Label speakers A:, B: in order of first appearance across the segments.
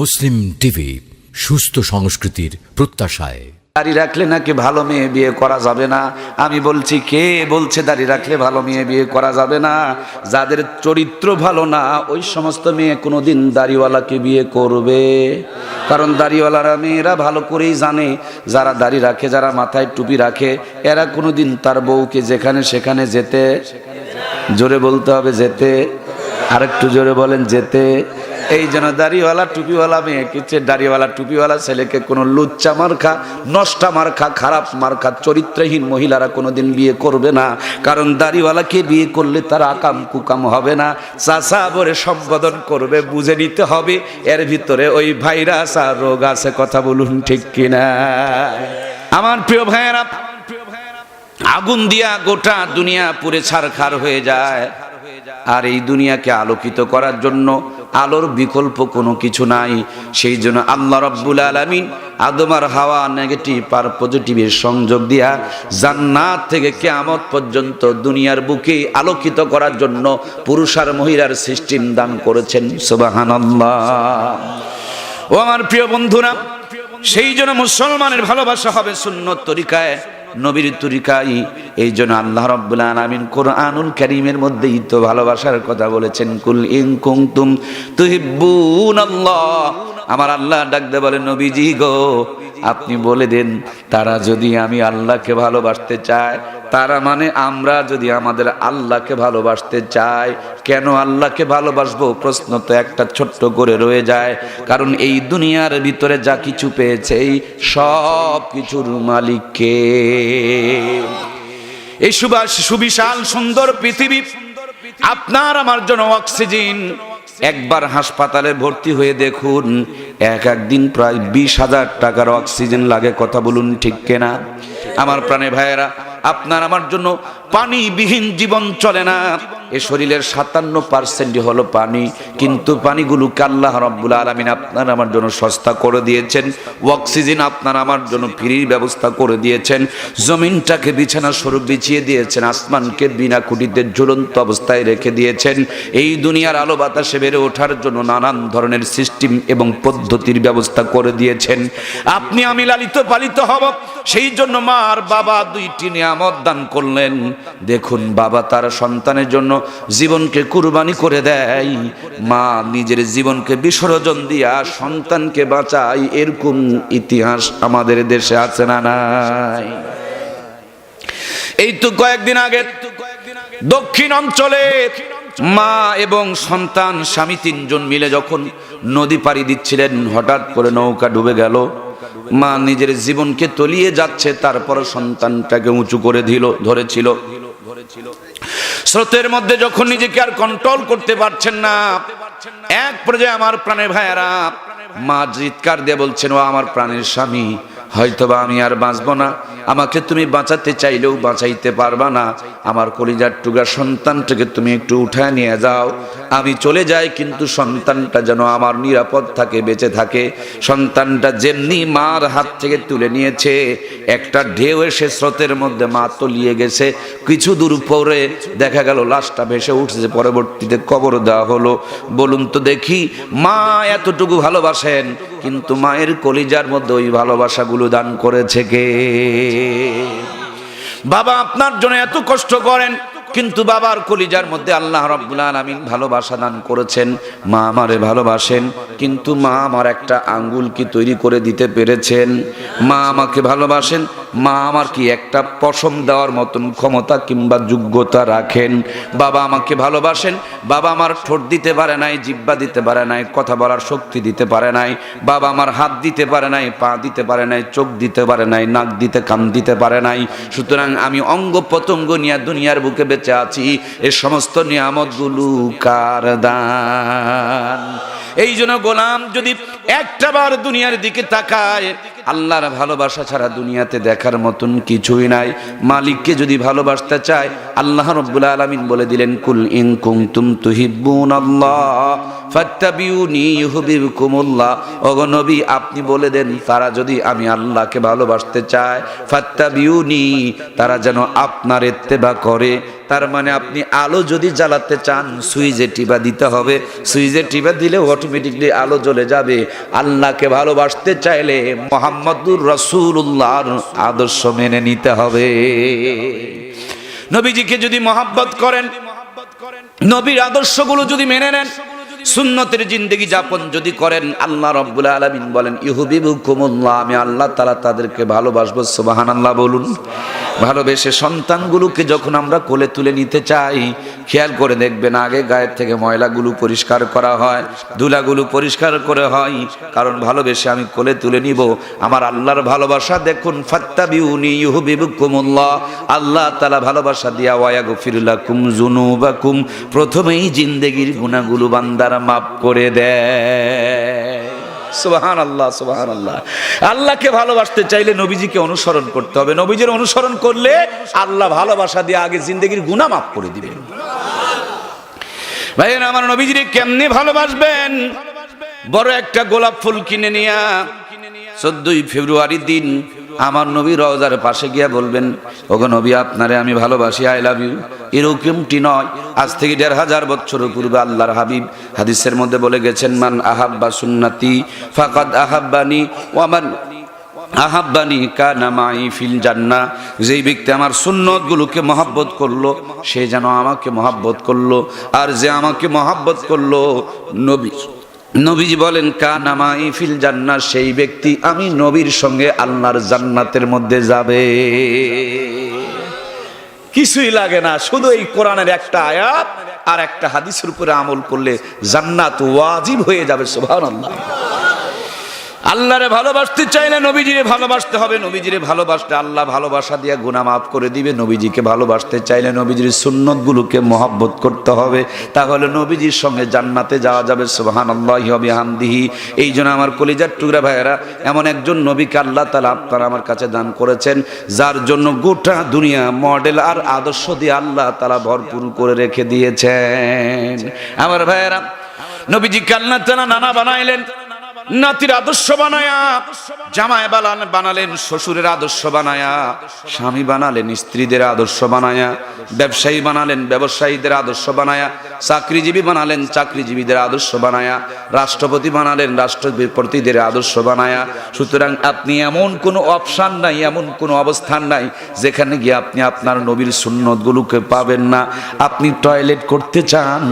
A: মুসলিম TV, সুস্থ সংস্কৃতির প্রত্যাশায়।
B: দাড়ি রাখলে নাকি ভালো মেয়ে বিয়ে করা যাবে না। আমি বলছি, কে বলছে দাড়ি রাখলে ভালো মেয়ে বিয়ে করা যাবে না? যাদের চরিত্র ভালো না ওই সমস্ত মেয়ে কোনোদিন দাড়িওয়ালাকে বিয়ে করবে? কারণ দাড়িওয়ালারা মেয়েরা ভালো করেই জানে, যারা দাড়ি রাখে, যারা মাথায় টুপি রাখে, এরা কোনোদিন তার বউকে যেখানে সেখানে যেতে, জোরে বলতে হবে যেতে, আরেকটু জোরে বলেন যেতে। এই জন্য দাড়িওয়ালা টুপিওয়ালা মেয়েকে, দাড়িওয়ালা টুপিওয়ালা ছেলেকে কোনো লুচ্চা মার্কা, নষ্টা মার্কা, খারাপ মার্কা, চরিত্রহীন মহিলারা কোনোদিন বিয়ে করবে না। কারণ দাড়িওয়ালাকে বিয়ে করলে তার আকাম কুকাম হবে না, চাচা বলে সম্বোধন করবে, বুঝে নিতে হবে এর ভিতরে ওই ভাইরাস আর রোগ আছে। কথা বলুন ঠিক কিনা? আমার প্রিয় ভাইয়েরা, আগুন দিয়া গোটা দুনিয়া পুড়ে ছারখার হয়ে যায়, আর এই দুনিয়াকে আলোকিত করার জন্য আলোর বিকল্প কোনো কিছু নাই। সেই জন্য আল্লাহ রাব্বুল আলামিন আদম আর হাওয়া নেগেটিভ আর পজিটিভের সংযোগ দিয়া জান্নাত থেকে কিয়ামত পর্যন্ত দুনিয়ার বুকে আলোকিত করার জন্য পুরুষ আর মহিলার সিস্টেম দান করেছেন। সুবহানাল্লাহ। ও আমার প্রিয় বন্ধুরা, সেই জন্য মুসলমানের ভালোবাসা হবে সুন্নত তরিকায়, নবীর তরিকায়। এই জন্য আল্লাহ রাব্বুল আলামিন কোরআনুল কারীমের মধ্যেই তো ভালোবাসার কথা বলেছেন। কুল ইন কুনতুম তুহিব্বুনাল্লাহ, আমার আল্লাহ ডাকতে বলে, নবীজি গো আপনি বলে দেন, তারা যদি আমি আল্লাহকে ভালোবাসতে চায়, তারা মানে আমরা যদি আমাদের আল্লাহকে ভালোবাসতে চাই, কেন আল্লাহকে ভালোবাসবো? প্রশ্ন তো একটা ছোট্ট করে রয়ে যায়। কারণ এই দুনিয়ার ভিতরে যা কিছু পেয়েছে এই সব কিছুর মালিককে। এই সুবিশাল সুন্দর পৃথিবী আপনার আমার জন্য অক্সিজেন। একবার হাসপাতালে ভর্তি হয়ে দেখুন, একদিন প্রায় 20,000 টাকার অক্সিজেন লাগে। কথা বলুন ঠিক কিনা? আমার প্রাণে ভাইয়েরা, আপনার আমার জন্য পানিবিহীন জীবন চলে না। এ শরীরের 57% হলো পানি, কিন্তু পানিগুলোকে আল্লাহ রাব্বুল আলামিন আপনার আমার জন্য সস্তা করে দিয়েছেন। অক্সিজেন আপনার আমার জন্য ফ্রির ব্যবস্থা করে দিয়েছেন। জমিনটাকে বিছানা স্বরূপ বিছিয়ে দিয়েছেন, আসমানকে বিনা খুঁটিতে ঝুলন্ত অবস্থায় রেখে দিয়েছেন। এই দুনিয়ার আলো বাতাসে বেড়ে ওঠার জন্য নানান ধরনের সিস্টেম এবং পদ্ধতির ব্যবস্থা করে দিয়েছেন। আপনি আমি লালিত পালিত হব, সেই জন্য মা আর বাবা দুইটি নিয়ামত দান করলেন। দেখুন, বাবা তার সন্তানের জন্য জীবনকে কুরবানি করে দেয়, মা নিজের জীবনকে বিসর্জন দিয়া সন্তানকে বাঁচায়। এরকম ইতিহাস আমাদের দেশে আছে না নাই? এই তো কয়েকদিন আগে দক্ষিণ অঞ্চলে মা এবং সন্তান, স্বামী 3 জন মিলে যখন নদী পাড়ি দিচ্ছিলেন, হঠাৎ করে নৌকা ডুবে গেল। মা নিজের জীবনকে তলিয়ে যাচ্ছে, তারপর সন্তানটাকে উঁচু করে ধরেছিল। স্রোতের মধ্যে যখন নিজেকে আর কন্ট্রোল করতে পারছেন না, এক পর্যায়ে আমার প্রাণের ভাইয়েরা, মা চিৎকার দিয়ে বলছেন, ও আমার প্রাণের স্বামী, হয়তোবা আমি আর বাঁচবো না, আমাকে তুমি বাঁচাতে চাইলেও বাঁচাইতে পারবা না। আমার কলিজার টুকরা সন্তানটাকে তুমি একটু উঠায় নিয়ে যাও, আমি চলে যাই, কিন্তু সন্তানটা যেন আমার নিরাপদ থাকে, বেঁচে থাকে। সন্তানটা যেমনি মার হাত থেকে তুলে নিয়েছে, একটা ঢেউ এসে স্রোতের মধ্যে মা তলিয়ে গেছে। কিছু দূর পরে দেখা গেল লাশটা ভেসে উঠছে, পরবর্তীতে কবর দেওয়া হলো। বলুন তো দেখি, মা এতটুকু ভালোবাসেন, কিন্তু মায়ের কলিজার মধ্যে ওই ভালোবাসাগুলো দান করেছে কে? বাবা আপনার জন্য এত কষ্ট করেন, কিন্তু বাবার কলিজার মধ্যে আল্লাহ রাব্বুল আলামিন ভালোবাসা দান করেছেন। মা আমারে ভালোবাসেন, কিন্তু মা আমার একটা আঙ্গুল কি তৈরি করে দিতে পেরেছেন? মা আমাকে ভালোবাসেন, মা আমার কি একটা পশম দেওয়ার মতন ক্ষমতা কিংবা যোগ্যতা রাখেন? বাবা আমাকে ভালোবাসেন, বাবা আমার ঠোঁট দিতে পারে নাই, জিহ্বা দিতে পারে নাই, কথা বলার শক্তি দিতে পারে নাই। বাবা আমার হাত দিতে পারে নাই, পা দিতে পারে নাই, চোখ দিতে পারে নাই, নাক দিতে, কান দিতে পারে নাই। সুতরাং আমি অঙ্গ প্রত্যঙ্গ নিয়ে দুনিয়ার বুকে বেঁচে আছি। এই সমস্ত নিয়ামতগুলো কার দান? এই জন্য গোলাম যদি একটাবার দুনিয়ার দিকে তাকায়, আল্লাহর ভালোবাসা ছাড়া দুনিয়াতে দেখার মতন কিছুই নাই। মালিককে যদি ভালোবাসতে চায়, আল্লাহ রাব্বুল আলামিন বলে দিলেন, কুল ইন কুনতুম তুহিব্বুনাল্লাহ ফাত্তাবিউনি ইউহিব্বুকুমুল্লাহ। ওগো নবী, আপনি বলে দেন, তারা যদি আমি আল্লাহকে ভালোবাসতে চায়, ফাত্তাবিউনি, তারা যেন আপনার ইত্তেবা করে। তার মানে আপনি আলো যদি জ্বালাতে চান, সুইচে টিপা দিতে হবে। সুইচে টিপা দিলে অটোমেটিকলি আলো জ্বলে যাবে। আল্লাহকে ভালোবাসতে চাইলে মুহাম্মদুর রাসূলুল্লাহর আদর্শ মেনে নিতে হবে। নবীজিকে যদি মহব্বত করেন, নবীর আদর্শগুলো যদি মেনে নেন, সুন্নতের জিন্দেগি যাপন যদি করেন, আল্লাহ রাব্বুল আলামিন বলেন ইউহিব্বুকুমুল্লাহ, আমি আল্লাহ তাআলা তাদেরকে ভালোবাসবো। সুবহানাল্লাহ বলুন। ভালোবেসে সন্তানগুলোকে যখন আমরা কোলে তুলে নিতে চাই, খেয়াল করে দেখবেন আগে গায়ের থেকে ময়লাগুলো পরিষ্কার করা হয়, ধুলাগুলো পরিষ্কার করে হয়, কারণ ভালোবেসে আমি কোলে তুলে নিব। আমার আল্লাহর ভালোবাসা দেখুন, ফাত্তাবিউনি ইউহিব্বুকুমুল্লাহ, আল্লাহ তাআলা ভালোবাসা দিয়া ওয়ায়াগফির লাকুম যুনুবাকুম, প্রথমেই জিন্দেগির গুনাহগুলো বান্দারা মাফ করে দেয়। সুবহানাল্লাহ, সুবহানাল্লাহ। আল্লাহকে ভালোবাসতে চাইলে নবীজিকে অনুসরণ করতে হবে। নবীজির অনুসরণ করলে আল্লাহ ভালোবাসা দিয়ে আগে জিন্দেগির গুনাহ মাফ করে দিবেন। ভাইয়েরা আমার, নবীজিকে কেমনে ভালোবাসবেন? বড় একটা গোলাপ ফুল কিনে নিয়া 14ই ফেব্রুয়ারি দিন আমার নবী রওজার পাশে গিয়া বলবেন, ওগো নবী, আপনারে আমি ভালোবাসি, আই লাভ ইউ। এরকমটি নয়। আজ থেকে 1500 বছর পূর্বে আল্লাহর হাবিব হাদিসের মধ্যে বলে গেছেন, মান আহাব্বা সুন্নতি ফাকাদ আহাব্বানি ওয়া মান আহাব্বানি কানা মাই ফিল জান্নাহ। যেই ব্যক্তি আমার সুন্নতগুলোকে মহব্বত করলো, সে যেন আমাকে মহব্বত করলো, আর যে আমাকে মহব্বত করলো, নবীজি বলেন কানা মাই ফিল জান্নাহ, সেই ব্যক্তি আমি নবীর সঙ্গে আল্লাহর জান্নাতের মধ্যে যাবে। কিছুই লাগে না, শুধু এই কোরআনের একটা আয়াত আর একটা হাদিসের উপরে আমল করলে জান্নাত ওয়াজিব হয়ে যাবে। সুবহানাল্লাহ। আল্লাহরে ভালোবাসতে চাইলে নবীজিরে ভালোবাসতে হবে। নবীজিরে ভালোবাসতে আল্লাহ ভালোবাসা দিয়ে গুনাহ মাফ করে দিবে। নবীজিকে ভালোবাসতে চাইলে নবীজির সুন্নতগুলোকে মহব্বত করতে হবে, তাহলে নবীজির সঙ্গে জান্নাতে যাওয়া যাবে। সুবহানাল্লাহি ওয়া বিহামদিহি। এই জন্য আমার কলিজার টুকরা ভাইয়েরা, এমন একজন নবীকে আল্লাহ তাআলা আপনারা আমার কাছে দান করেছেন, যার জন্য গোটা দুনিয়া মডেল আর আদর্শ দিয়ে আল্লাহ তাআলা ভরপুর করে রেখে দিয়েছেন। আমার ভাইয়েরা, নবীজিকে আল্লাহ তাআলা নানা বানাইলেন, নাতির আদর্শ বানায়া, জামাই বানালেন শ্বশুরের আদর্শ বানায়া, স্বামী বানালেন স্ত্রীদের আদর্শ বানায়া, ব্যবসায়ী বানালেন ব্যবসায়ীদের আদর্শ বানায়া, চাকরিজীবী বানালেন চাকরিজীবীদের আদর্শ বানায়া, রাষ্ট্রপতি বানালেন রাষ্ট্রপতিদের আদর্শ বানায়া। সুতরাং আপনি এমন কোনো অপশন নাই, এমন কোনো অবস্থান নাই যেখানে গিয়ে আপনি আপনার নবীর সুন্নতগুলোকে পাবেন না। আপনি টয়লেট করতে চান,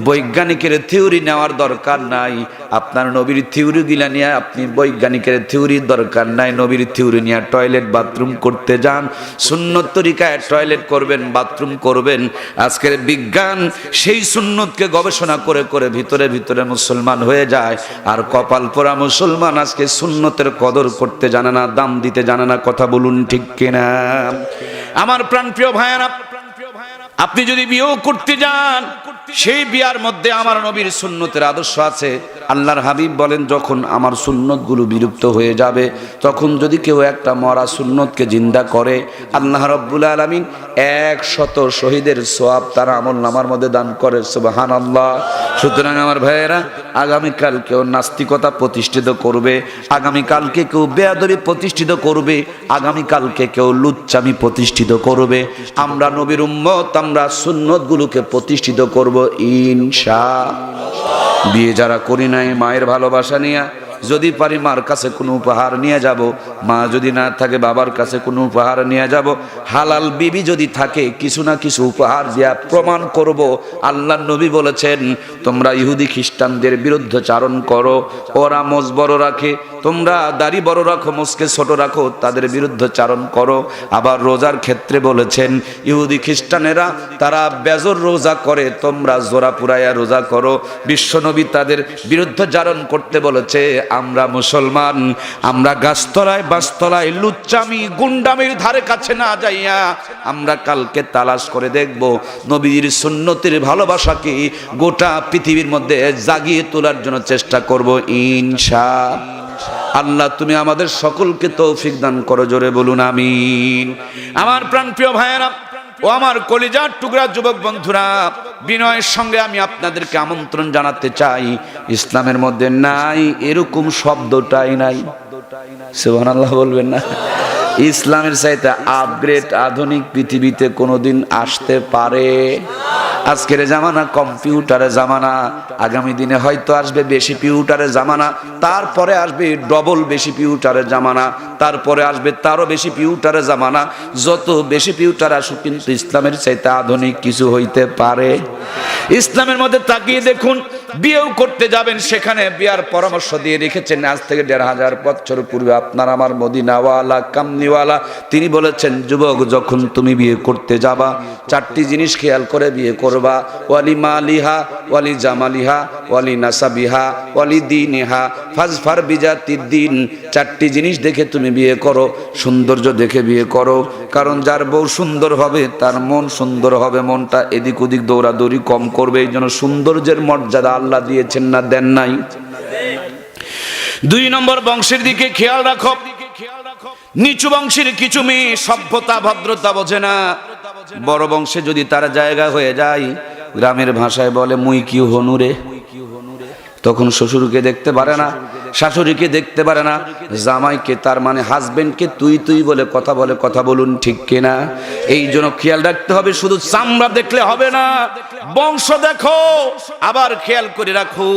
B: বৈজ্ঞানিকের থিওরি নেওয়ার দরকার নাই। আপনার নবীর থিওরি গিলা নিয়ে আপনি বৈজ্ঞানিকের থিওরির দরকার নাই। নবীর থিওরি নিয়ে টয়লেট বাথরুম করতে যান, সুন্নত তরিকায় টয়লেট করবেন, বাথরুম করবেন। আজকের বিজ্ঞান সেই সুন্নতকে গবেষণা করে করে ভিতরে ভিতরে মুসলমান হয়ে যায়, আর কপাল পোড়া মুসলমান আজকে সুন্নতের কদর করতে জানে না, দাম দিতে জানে না। কথা বলুন ঠিক কিনা? আমার প্রাণপ্রিয় ভাইয়েরা, আপনি যদি বিয়েও করতে যান, সেই বিয়ার মধ্যে আমার নবীর সুন্নতের আদর্শ আছে। আল্লাহর হাবিব বলেন, যখন আমার সুন্নতগুলো বিলুপ্ত হয়ে যাবে, তখন যদি কেউ একটা মরা সুন্নতকে জিন্দা করে, আল্লাহ রাব্বুল আলামিন 100 শহীদের সওয়াব তার আমলনামার মধ্যে দান করে। সুবহানাল্লাহ। সুতরাং আমার ভাইয়েরা, আগামীকাল কেউ নাস্তিকতা প্রতিষ্ঠিত করবে, আগামীকালকে কেউ বেয়াদবি প্রতিষ্ঠিত করবে, আগামীকালকে কেউ লুচ্চামি প্রতিষ্ঠিত করবে। আমরা নবীর উম্মত, আমরা সুন্নতগুলোকে প্রতিষ্ঠিত করব ইনশাআল্লাহ। বিয়ে যারা করি নাই, মায়ের ভালোবাসা নিয়ে যদি পারি মার কাছে কোনো উপহার নিয়ে যাব, মা যদি না থাকে বাবার কাছে কোনো উপহার নিয়ে যাব, হালাল বিবি যদি থাকে কিছু না কিছু উপহার দিয়া প্রমাণ করব। আল্লাহর নবী বলেছেন, তোমরা ইহুদি খ্রিস্টানদের বিরুদ্ধে চারণ করো, ওরা মোজ বড় রাখে, তোমরা দাড়ি বড় রাখো, মোজকে ছোট রাখো, তাদের বিরুদ্ধে চারণ করো। আবার রোজার ক্ষেত্রে বলেছেন, ইহুদি খ্রিস্টানেরা তারা বেজর রোজা করে, তোমরা জোড়া পুরাইয়া রোজা করো। বিশ্বনবী তাদের বিরুদ্ধে চারণ করতে বলেছে। আমরা মুসলমান, আমরা গাছতলায় বাসতলায় লুচ্চামি গুন্ডামির ধারে কাছে না যাইয়া আমরা কালকে তালাশ করে দেখব নবীর সুন্নতের ভালোবাসাকে গোটা পৃথিবীর মধ্যে জাগিয়ে তোলার জন্য চেষ্টা করব ইনশাআল্লাহ। আল্লাহ তুমি আমাদের সকলকে তৌফিক দান করো, জোরে বলুন আমিন। আমার প্রাণপ্রিয় ভাইয়েরা ও আমার কলিজার টুকরা যুবক বন্ধুরা, বিনয়ের সঙ্গে আমি আপনাদেরকে আমন্ত্রণ জানাতে চাই, ইসলামের মধ্যে নাই এরকম শব্দটাই নাই। সুবহানাল্লাহ বলবেন না? ইসলামের চাইতে আপগ্রেড আধুনিক পৃথিবীতে কোনোদিন আসতে পারে? আজকের জামানা কম্পিউটারের জামানা, আগামী দিনে হয়তো আসবে বেশি পিউটারের জামানা, তারপরে আসবে ডবল বেশি পিউটারের জামানা, তারপরে আসবে তারও বেশি পিউটারের জামানা। যত বেশি পিউটার আসুক, কিন্তু ইসলামের চাইতে আধুনিক কিছু হইতে পারে? ইসলামের মধ্যে তাকিয়ে দেখুন, বিয়েও করতে যাবেন, সেখানে বিয়ার পরামর্শ দিয়ে রেখেছেন আজ থেকে ১৫০০ বছর পূর্বে আপনার আমার মদিনাওয়ালা কামনিওয়ালা। তিনি বলেছেন, যুবক যখন তুমি বিয়ে করতে যাবা, 4টি জিনিস খেয়াল করে বিয়ে করবা। ওয়ালি মালিহা, ওয়ালি জামালিহা, ওয়ালি নাসাবিহা, ওয়ালি দিনিহা, ফাজফার বিজাতিদ দিন। 4টি জিনিস দেখে তুমি বিয়ে করো, সৌন্দর্য দেখে বিয়ে করো। কারণ যার বউ সুন্দর হবে তার মন সুন্দর হবে, মনটা এদিক ওদিক দৌড়াদৌড়ি কম করবে। এই জন্য সৌন্দর্যের মর্যাদা আল্লাহ দিয়েছেন না দেন নাই? 2 নম্বর, বংশের দিকে খেয়াল রাখো। নিচু বংশের কিছু মেয়ে সভ্যতা ভদ্রতা বোঝে না, বড় বংশে যদি তার জায়গা হয়ে যায়, গ্রামের ভাষায় বলে মুই কি হনুরে, তখন শ্বশুরকে দেখতে পারে না, শাশুড়িকে দেখতে পারে না, জামাইকে তার মানে হাজবেন্ডকে তুই তুই বলে কথা বলে। কথা বলুন ঠিক কিনা? এই জন্য খেয়াল রাখতে হবে, শুধু চামড়া দেখলে হবে না, বংশ দেখো। আবার খেয়াল করে রাখো,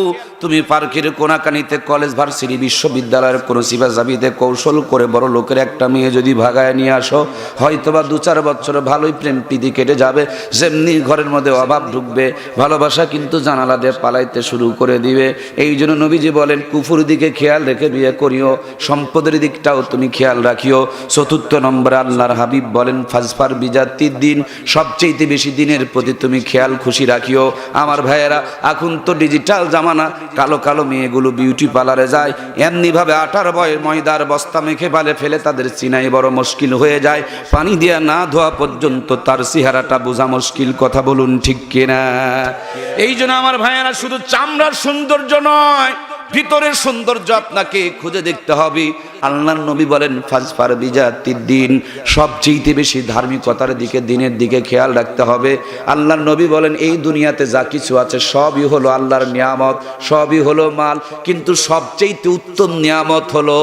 B: তুমি পার্কের কোনাকানিতে, কলেজ ভার্সিটি বিশ্ববিদ্যালয়ের কোনো সিবাজাবিতে কৌশল করে বড় লোকের একটা মেয়ে যদি ভাগায় নিয়ে আসো, হয়তোবা 2-4 বছর ভালোই প্রেম প্রীতি কেটে যাবে, যেমনি ঘরের মধ্যে অভাব ঢুকবে, ভালোবাসা কিন্তু জানালা দিয়ে পালাইতে শুরু করে দিবে। এই জন্য নবীজি বলেন, কুফুর দিকে খেয়াল রেখে বিয়ে করিও, সম্পদের দিকটাও তুমি খেয়াল রাখিও। 4 নম্বরে আল্লাহর হাবিব বলেন, ফাজফার বিজাতিদ দিন, সবচেয়ে বেশি দিনের প্রতি তুমি খেয়াল খুশি রাখিও। আমার ভাইয়েরা, এখন তো ডিজিটাল জামানা, কালো কালো মেয়েগুলো বিউটি পার্লারে যায়, এমনিভাবে আটার ময়দার বস্তা মেখে ফেলে তাদের চিনাই বড় মুশকিল হয়ে যায়। পানি দিয়া না ধোয়া পর্যন্ত তার চেহারাটা বোঝা মুশকিল। কথা বলুন ঠিক কিনা? এই জন্য আমার ভাইয়েরা, শুধু চামড়ার সৌন্দর্য নয়, ভিতরের সৌন্দর্য আপনাকে খুঁজে দেখতে হবে। আল্লাহর নবী বলেন, ফাজফার বিজাতিদ দিন, সবচেয়ে বেশি ধার্মিকতার দিকে, দিনের দিকে খেয়াল রাখতে হবে। আল্লাহর নবী বলেন, এই দুনিয়াতে যা কিছু আছে সবই হলো আল্লাহর নিয়ামত, সবই হলো মাল, কিন্তু সবচেয়ে উত্তম নিয়ামত হলো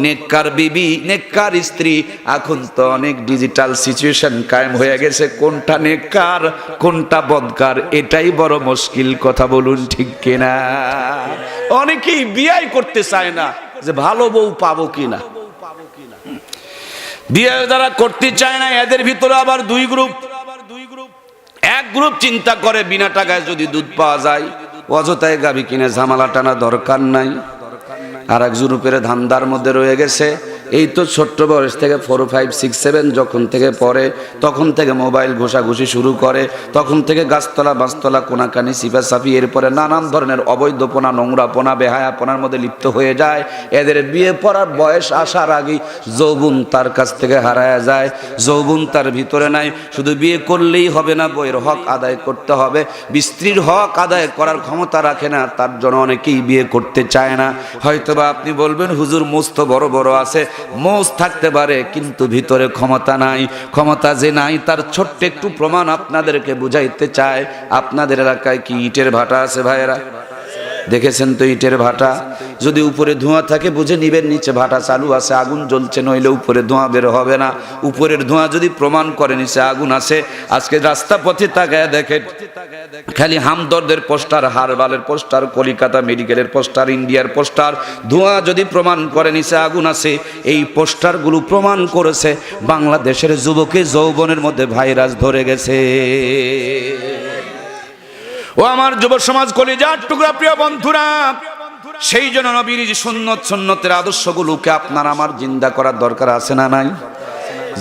B: নেককার বিবি, নেককার স্ত্রী। এখন তো অনেক ডিজিটাল সিচুয়েশন কায়েম হয়ে গেছে, কোনটা নেককার কোনটা বদকার এটাই বড় মুশকিল। কথা বলুন ঠিক কিনা? অনেকেই বিয়ে করতে চায় না যে ভালো বউ পাবো কিনা, বিয়ে যারা করতে চায় না, এদের ভিতরে আবার 2 গ্রুপ। এক গ্রুপ চিন্তা করে বিনা টাকায় যদি দুধ পাওয়া যায়, অযথায় গাবি কিনে ঝামেলা টানা দরকার নাই। আর এক গ্রুপের ধান্দার মধ্যে রয়ে গেছে, এই তো ছোট্ট বয়স থেকে 4, 5, 6, 7 যখন থেকে পড়ে, তখন থেকে মোবাইল ঘোষাঘুষি শুরু করে, তখন থেকে গাছতলা বাঁশতলা কোনাকানি সিপাসাফি, এরপরে নানান ধরনের অবৈধপনা, নোংরাপনা, বেহায়াপনার মধ্যে লিপ্ত হয়ে যায়। এদের বিয়ে পড়ার বয়স আসার আগেই যৌবন তার কাছ থেকে হারায় যায়। যৌবন তার ভিতরে নাই। শুধু বিয়ে করলেই হবে না, বইয়ের হক আদায় করতে হবে। স্ত্রীর হক আদায় করার ক্ষমতা রাখে না, তার জন্য অনেকেই বিয়ে করতে চায় না। হয়তোবা আপনি বলবেন, হুজুর মোজ তো বড় বড় আছে, মোজ থাকতে পারে, কিন্তু ভিতরে ক্ষমতা নাই। ক্ষমতা যে নাই তার ছোট্ট একটু প্রমাণ আপনাদেরকে বুঝাইতে চায়। আপনাদের এলাকায় কি ইটের ভাটা আছে ভাইয়েরা? দেখেছেন তো ইটের ভাটা? যদি উপরে ধোঁয়া থাকে বুঝে নিবেন নিচে ভাটা চালু আছে, আগুন জ্বলছে, নইলে উপরে ধোঁয়া বের হবে না। উপরের ধোঁয়া যদি প্রমাণ করে নিচে আগুন আছে। আজকে রাস্তা পথে তাকায় দেখেন, খালি হামদর্দের পোস্টার, হারবালের পোস্টার, কলিকাতা মেডিকেলের পোস্টার, ইন্ডিয়ার পোস্টার। ধোঁয়া যদি প্রমাণ করে নিচে আগুন আছে, এই পোস্টারগুলো প্রমাণ করেছে বাংলাদেশের যুবকের যৌবনের মধ্যে ভাইরাস ধরে গেছে। ও আমার যুব সমাজ, কলিজার টুকরা প্রিয় বন্ধুরা, সেই জন্য নবীর সুন্নতের আদর্শগুলোকে আপনার আমার জিন্দা করার দরকার আছে না নাই?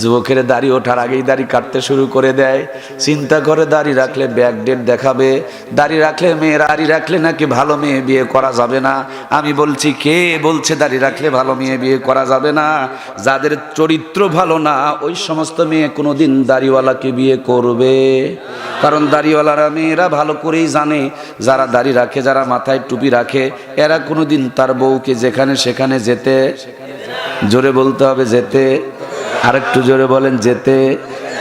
B: যুবকের দাড়ি ওঠার আগেই দাড়ি কাটতে শুরু করে দেয়। চিন্তা করে দাড়ি রাখলে ব্যাক ডেট দেখাবে, দাড়ি রাখলে মেয়েরা, দাড়ি রাখলে নাকি ভালো মেয়ে বিয়ে করা যাবে না। আমি বলছি কে বলছে দাড়ি রাখলে ভালো মেয়ে বিয়ে করা যাবে না? যাদের চরিত্র ভালো না ওই সমস্ত মেয়ে কোনোদিন দাড়িওয়ালাকে বিয়ে করবে। কারণ দাড়িওয়ালারা মেয়েরা ভালো করেই জানে, যারা দাড়ি রাখে, যারা মাথায় টুপি রাখে, এরা কোনোদিন তার বউকে যেখানে সেখানে যেতে, জোরে বলতে হবে যেতে, আরেকটু জোরে বলেন যেতে।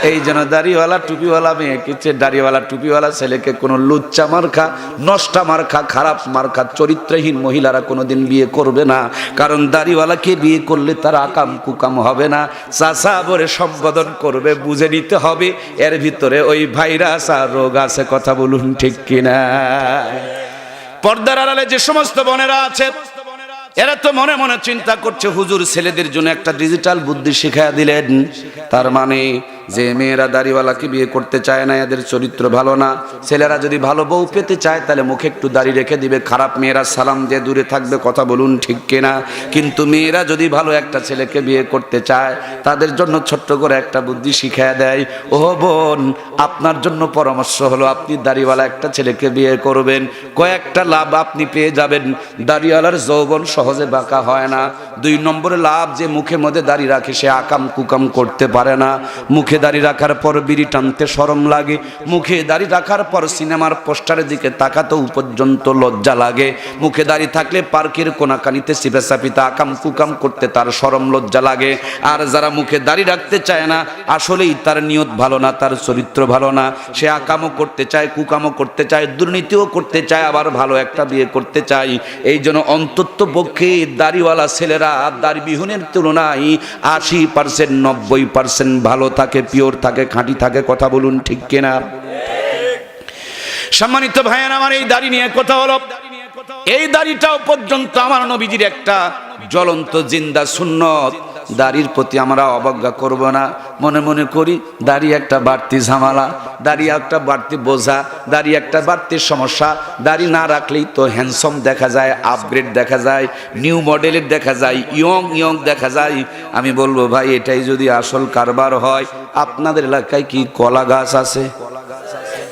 B: এই জন্য দাড়িওয়ালা টুপিওয়ালা মেয়েকে, দাড়িওয়ালা টুপিওয়ালা ছেলেকে কোনো লুচ্চা মার্কা, নষ্টা মার্কা, খারাপ মার্কা, চরিত্রহীন মহিলারা কোনোদিন বিয়ে করবে না। কারণ দাড়িওয়ালাকে বিয়ে করলে তার আকাম কুকাম হবে না, চাচা বলে সম্বোধন করবে, বুঝে নিতে হবে এর ভিতরে ওই ভাইরাস আর রোগ আছে। কথা বলুন ঠিক কিনা? পর্দার আড়ালে যে সমস্ত বোনেরা আছে, এরা তো মনে মনে চিন্তা করছে হুজুর ছেলেদের জন্য একটা ডিজিটাল বুদ্ধি শিখাইয়া দিলেন। তার মানে যে মেয়েরা দাড়িওয়ালাকে বিয়ে করতে চায় না, এদের চরিত্র ভালো না। ছেলেরা যদি ভালো বউ পেতে চায় তাহলে মুখে একটু দাড়ি রেখে দিবে, খারাপ মেয়েরা সালাম দিয়ে দূরে থাকবে। কথা বলুন ঠিক কিনা? কিন্তু মেয়েরা যদি ভালো একটা ছেলেকে বিয়ে করতে চায়, তাদের জন্য ছোট্ট করে একটা বুদ্ধি শিখাইয়া দেয়। ও বোন, আপনার জন্য পরামর্শ হলো আপনি দাড়িওয়ালা একটা ছেলেকে বিয়ে করবেন, কয়েকটা লাভ আপনি পেয়ে যাবেন। দাড়িওয়ালার যৌবন সহজে বাঁকা হয় না। 2 নম্বরে লাভ, যে মুখে মধ্যে দাড়ি রাখে সে আকাম কুকাম করতে পারে না। মুখে দাড়ি রাখার পর বিড়ি টানতে শরম লাগে, মুখে দাড়ি রাখার পর সিনেমার পোস্টারের দিকে তাকাতেও পর্যন্ত লজ্জা লাগে। মুখে দাড়ি থাকলে পার্কের কোনাকানিতে সিপেসাপিতে আকাম কুকাম করতে তার শরম লজ্জা লাগে। আর যারা মুখে দাড়ি রাখতে চায় না, আসলেই তার নিয়ত ভালো না, তার চরিত্র ভালো না। সে আকামও করতে চায়, কুকামও করতে চায়, দুর্নীতিও করতে চায়, আবার ভালো একটা বিয়ে করতে চায়। এই জন্য অন্তত পক্ষে দাড়িওয়ালা ছেলেরা দাড়িবিহীনের তুলনায় 80%, 90% ভালো থাকে, পিওর থাকে, খাঁটি থাকে। কথা বলুন ঠিক কিনা? সম্মানিত ভাইয়েরা আমার, এই দাড়ি নিয়ে কথা হলো। এই দাড়িটাও পর্যন্ত আমার নবীজির একটা জ্বলন্ত জিন্দা সুন্নত। দাড়ির প্রতি আমরা অবজ্ঞা করব না। মনে মনে করি দাড়ি একটা বাড়তি ঝামেলা, দাড়ি একটা বাড়তি বোঝা, দাড়ি একটা বাড়তি সমস্যা। দাড়ি না রাখলেই তো হ্যান্ডসাম দেখা যায়, আপগ্রেড দেখা যায়, নিউ মডেলের দেখা যায়, ইয়ং দেখা যায়। আমি বলবো ভাই, এটাই যদি আসল কারবার হয়, আপনাদের এলাকায় কি কলা গাছ আছে?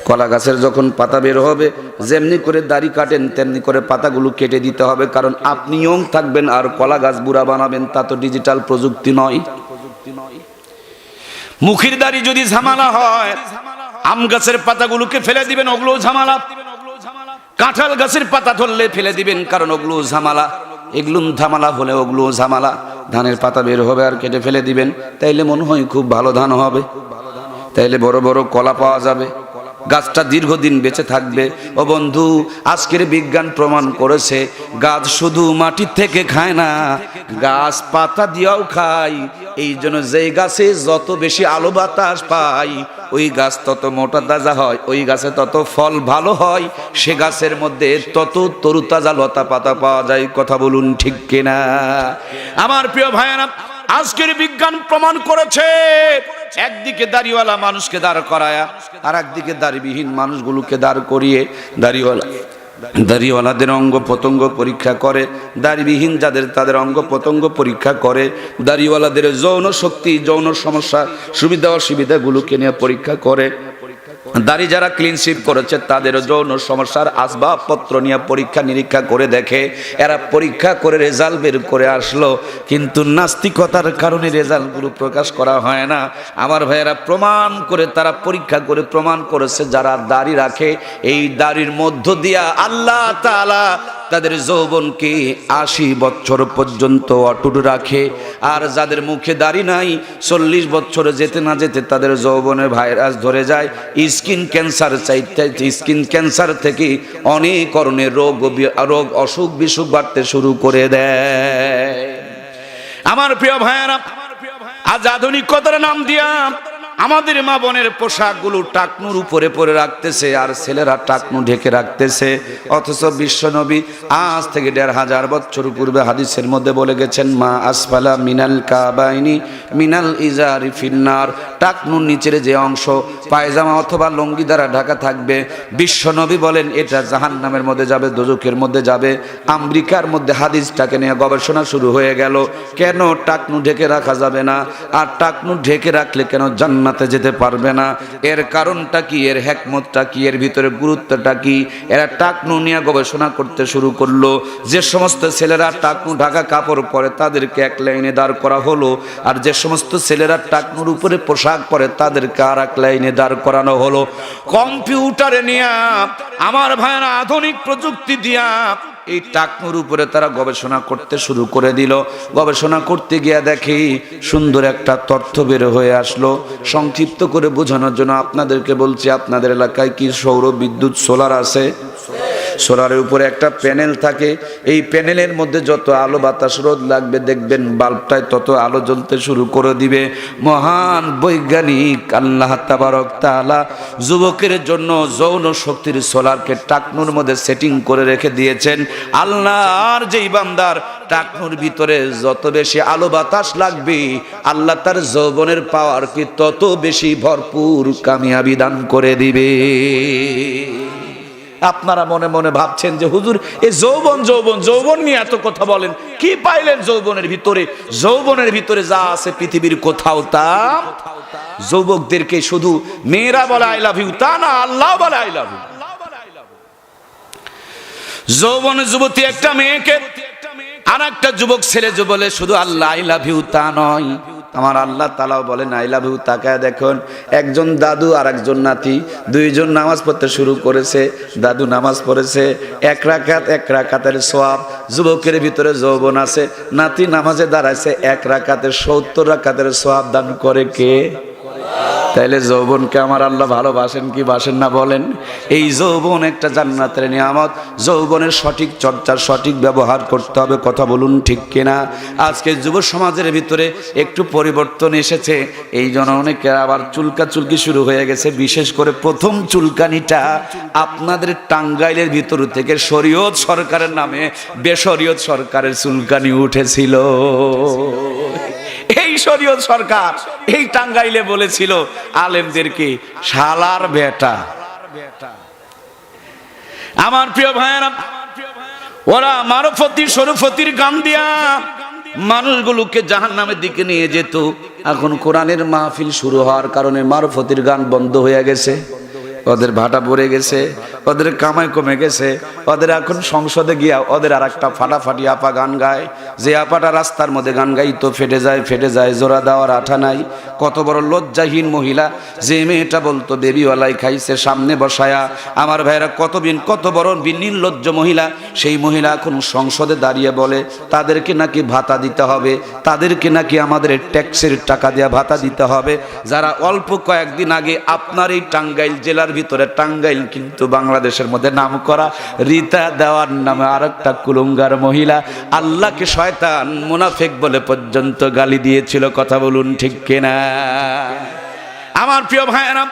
B: কলা গাছের যখন পাতা বের হবে, যেমনি করে দাড়ি কাটেন তেমনি করে পাতাগুলো কেটে দিতে হবে। কারণ আপনি ইয়ং থাকবেন আর কলা গাছ বুড়া বানাবেন, তা তো ডিজিটাল প্রযুক্তি নয়। মুখের দাড়ি যদি ঝামেলা হয়, আম গাছের পাতাগুলোকে ফেলে দিবেন, ওগুলো ঝামেলা। কাঁঠাল গাছের পাতা ধরলে ফেলে দিবেন, কারণ ওগুলো ঝামেলা। এগুলো ঝামেলা হলে ওগুলো ঝামেলা। ধানের পাতা বের হবে আর কেটে ফেলে দিবেন, তাইলে মনে হয় খুব ভালো ধান হবে, তাইলে বড় বড় কলা পাওয়া যাবে, গাছটা দীর্ঘদিন বেঁচে থাকবে। ও বন্ধু, আজকের বিজ্ঞান প্রমাণ করেছে গাছ শুধু মাটি থেকে খায় না, গাছ পাতা দিয়েও খায়। এই জন্য যেই গাছে যত বেশি আলো বাতাস পায়, ওই গাছ তত মোটা তাজা হয়, ওই গাছে তত ফল ভালো হয়, সে গাছের মধ্যে তত তরুতাজা লতা পাতা পাওয়া যায়। কথা বলুন ঠিক কিনা? আমার প্রিয় ভাইয়েরা, আজকের বিজ্ঞান প্রমাণ করেছে একদিকে দাড়িওয়ালা মানুষকে দাঁড় করায়া, আর একদিকে দাড়িবিহীন মানুষগুলোকে দাঁড় করিয়ে দাড়িওয়ালাদের অঙ্গ প্রত্যঙ্গ পরীক্ষা করে, দাড়িবিহীন যাদের তাদের অঙ্গ প্রত্যঙ্গ পরীক্ষা করে, দাড়িওয়ালাদের যৌন শক্তি, যৌন সমস্যা, সুবিধা অসুবিধাগুলোকে নিয়ে পরীক্ষা করে, দাড়ি যারা ক্লিন শেভ করেছে তাদের যৌন সমস্যার আসবাবপত্র নিয়ে পরীক্ষা নিরীক্ষা করে দেখে। এরা পরীক্ষা করে রেজাল্ট বের করে আসলো, কিন্তু নাস্তিকতার কারণে রেজাল্টগুলো প্রকাশ করা হয় না। আমার ভাইয়েরা প্রমাণ করে, তারা পরীক্ষা করে প্রমাণ করেছে যারা দাড়ি রাখে, এই দাড়ির মধ্য দিয়া আল্লাহ তাআলা তাদের যৌবনকে 80 বছর পর্যন্ত অটুট রাখে। আর যাদের মুখে দাড়ি নাই, 40 বছরে যেতে না যেতে তাদের যৌবনে ভাইরাস ধরে যায়। স্কিন ক্যান্সার থেকে অনেক ধরনের রোগ অসুখ বিসুখ বাড়তে শুরু করে দেয়। আমার প্রিয় ভাইয়েরা, আজ আধুনিকতার নাম দিয়া আমাদের মা বোনের পোশাকগুলো টাকনুর উপরে পরে রাখতেছে, আর ছেলেরা টাকনু ঢেকে রাখতেছে। অথচ বিশ্বনবী আজ থেকে ১৫০০ বছর পূর্বে হাদিসের মধ্যে বলে গেছেন, মা আসফালা মিনাল কাবাইনি মিনাল ইজারি ফিন্নার। টাকনুর নিচের যে অংশ পায়জামা অথবা লুঙ্গি দ্বারা ঢাকা থাকবে, বিশ্বনবী বলেন এটা জাহান্নামের মধ্যে যাবে, দোজখের মধ্যে যাবে। আমেরিকার মধ্যে হাদিসটাকে নিয়ে গবেষণা শুরু হয়ে গেল, কেন টাকনু ঢেকে রাখা যাবে না, আর টাকনু ঢেকে রাখলে কেন জান্নাতে যেতে পারবে না? এর কারণটা কি, এর হিকমতটা কি, এর ভিতরে গুরুত্বটা কি? এরা টাকনু নিয়ে গবেষণা করতে শুরু করলো। যে সমস্ত ছেলেরা টাকনু ঢাকা কাপড় পরে তাদেরকে এক লাইনে দাঁড় করা হলো, আর যে সমস্ত ছেলেরা টাকনুর উপরে পোশাক পরে তাদেরকে আর এক লাইনে দাঁড় করানো হলো। কম্পিউটারে নিয়ে আমার ভাইয়েরা আধুনিক প্রযুক্তি দিয়া এই টাকনুর উপরে তারা গবেষণা করতে শুরু করে দিল। গবেষণা করতে গিয়ে দেখি সুন্দর একটা তথ্য বের হয়ে আসলো। সংক্ষিপ্ত করে বোঝানোর জন্য আপনাদেরকে বলছি, আপনাদের এলাকায় কি সৌর বিদ্যুৎ সোলার আছে? সোলারের উপরে একটা প্যানেল থাকে, এই প্যানেলের মধ্যে যত আলো বাতাস রোদ লাগবে দেখবেন বাল্বটায় তত আলো জ্বলতে শুরু করে দিবে। মহান বৈজ্ঞানিক আল্লাহ তাবারক তাআলা যুবকের জন্য যৌন শক্তির সোলারকে টাকনুর মধ্যে সেটিং করে রেখে দিয়েছেন। আল্লাহর যেই বান্দার টাকনুর ভিতরে যত বেশি আলো বাতাস লাগবে, আল্লাহ তার যৌবনের পাওয়ারকে তত বেশি ভরপুর কামিয়াবি দান করে দিবে। আপনারা মনে মনে ভাবছেন যে হুজুর এই যৌবন যৌবন যৌবন নিয়ে এত কথা বলেন, কি পাইলেন যৌবনের ভিতরে? যৌবনের ভিতরে যা আছে পৃথিবীর কোথাও তা। যুবকদেরকে শুধু মেয়েরা বলে আই লাভ ইউ তা না, আল্লাহ বলে আই লাভ ইউ। যৌবনের যুবতী একটা মেয়েকে আর একটা যুবক ছেলে যে বলে শুধু আল্লাহ আই লাভ ইউ তা নয়, আমার আল্লাহ তাআলাও বলেন আই লাভ ইউ। তাকায় দেখুন, একজন দাদু আর একজন নাতি, দুইজন নামাজ পড়তে শুরু করেছে। দাদু নামাজ পড়েছে এক রাকাতের সওয়াব, যুবকের ভিতরে যৌবন আছে। নাতি নামাজে দাঁড়াইছে, এক রাকাতের ৭০ রাকাতের সওয়াব দান করে কে? তাইলে যৌবনকে আমার আল্লাহ ভালোবাসেন কি বাসেন না বলেন? এই যৌবন একটা জান্নাতের নিয়ামত। যৌবনের সঠিক চর্চা, সঠিক ব্যবহার করতে হবে। কথা বলুন ঠিক কিনা? আজকে যুব সমাজের ভিতরে একটু পরিবর্তন এসেছে, এই জন্য অনেকে আবার চুলকাচুলকি শুরু হয়ে গেছে। বিশেষ করে প্রথম চুলকানিটা আপনাদের টাঙ্গাইলের ভিতর থেকে শরীয়ত সরকারের নামে বেশরীয়ত সরকারের চুলকানি উঠেছিল। এই শরীয়ত সরকার এই টাঙ্গাইলে বলেছিল আলেমদেরকে শালার বেটা। আমার প্রিয় ভাইয়েরা, ওরা মারফতি শরফতির গান দিয়া মানুষগুলোকে জাহান্নামের দিকে নিয়ে যেত। এখন কোরআনের মাহফিল শুরু হওয়ার কারণে মারফতির গান বন্ধ হয়ে গেছে, ওদের ভাটা পড়ে গেছে, ওদের কামাই কমে গেছে। ওদের এখন সংসদে গিয়া ওদের আর একটা ফাটাফাটি আপা গান গায়, যে আপাটা রাস্তার মধ্যে গান গাইতো ফেটে যায়, জোড়া দেওয়ার আঠা নাই। কত বড় লজ্জাহীন মহিলা, যে মেয়েটা বলতো বেবিওয়ালাই খাইছে সামনে বসায়া। আমার ভাইরা কত বড় নির্লজ্জ মহিলা, সেই মহিলা এখন সংসদে দাঁড়িয়ে বলে তাদেরকে নাকি ভাতা দিতে হবে, তাদেরকে নাকি আমাদের ট্যাক্সের টাকা দেওয়া ভাতা দিতে হবে। যারা অল্প কয়েকদিন আগে আপনার এই টাঙ্গাইল জেলার ভিতরে, টাঙ্গাইল কিন্তু বাংলাদেশের মধ্যে নাম করা, রীতা দেওয়ার নামে আর একটা কুলঙ্গার মহিলা আল্লাহকে শয়তান মুনাফিক বলে পর্যন্ত গালি দিয়েছিল। কথা বলুন ঠিক কিনা? আমার প্রিয় ভাইয়েরা,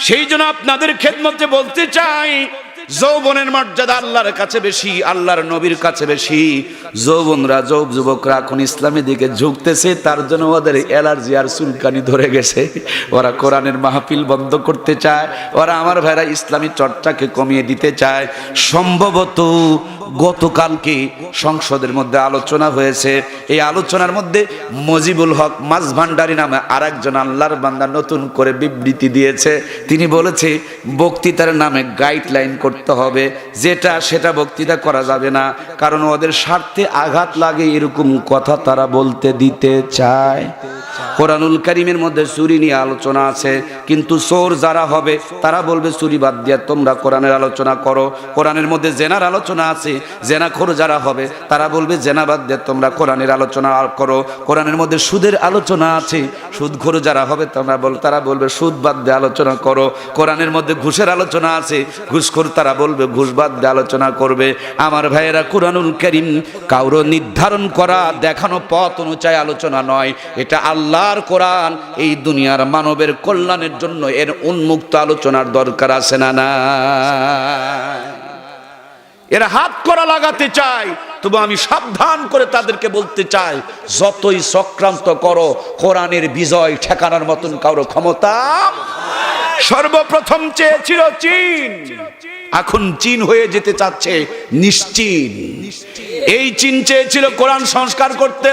B: সেই জন্য আপনাদের খেদমতে বলতে চাই, যৌবনের মর্যাদা আল্লাহর কাছে বেশি, আল্লাহর নবীর কাছে বেশি। যুবকরা এখন ইসলামের দিকে ঝুঁকতেছে, তার জন্য ওদের অ্যালার্জি আর চুলকানি ধরে গেছে। ওরা কোরআনের মাহফিল বন্ধ করতে চায়, ওরা আমার ভাইরা ইসলামী চর্চাকে কমিয়ে দিতে চায়। সম্ভবত গতকালকে সংসদের মধ্যে আলোচনা হয়েছে, এই আলোচনার মধ্যে মজিবুল হক মাঝভান্ডারী নামে আর একজন আল্লাহর বান্দা নতুন করে বিবৃতি দিয়েছে। তিনি বলেছে বক্তৃতার নামে গাইডলাইন করতে হবে, যেটা সেটা বক্তৃতা করা যাবে না, কারণ ওদের স্বার্থে আঘাত লাগে এরকম কথা তারা বলতে দিতে চায়। কোরআনুল কারীমের মধ্যে চুরি নিয়ে আলোচনা আছে, কিন্তু চোর যারা হবে তারা বলবে চুরি বাদ দিয়া তোমরা কোরআনের আলোচনা করো। কোরআনের মধ্যে জেনার আলোচনা আছে, জেনাখোর যারা হবে তারা বলবে জেনা বাদ দিয়া তোমরা কোরআনের আলোচনা করো। কোরআনের মধ্যে সুদের আলোচনা আছে, সুদখোর যারা হবে তারা বলবে সুদ বাদ দিয়ে আলোচনা করো। কোরআনের মধ্যে ঘুষের আলোচনা আছে, ঘুষখোর তারা বলবে ঘুষ বাদ দিয়ে আলোচনা করবে। আমার ভাইয়েরা, কোরআনুল কারীম কাউর নির্ধারণ করা দেখানো পথ অনুযায়ী আলোচনা নয়, এটা আল্লাহ আল্লাহর কোরআন এই দুনিয়ার মানবের কল্যাণের জন্য এর উন্মুক্ত আলোচনার দরকার আছে না না? এরা হাত করা লাগাতে চায়, তবু আমি সাবধান করে তাদেরকে বলতে চাই, যতই চক্রান্ত করো, কোরআনের বিজয় ঠেকানোর মতন কারো ক্ষমতা। সর্বপ্রথম চেয়েছিল চীন, এখন চীন হয়ে যেতে চাচ্ছে নিশ্চিন। এই চীন চেয়েছিল কোরআন সংস্কার করতে,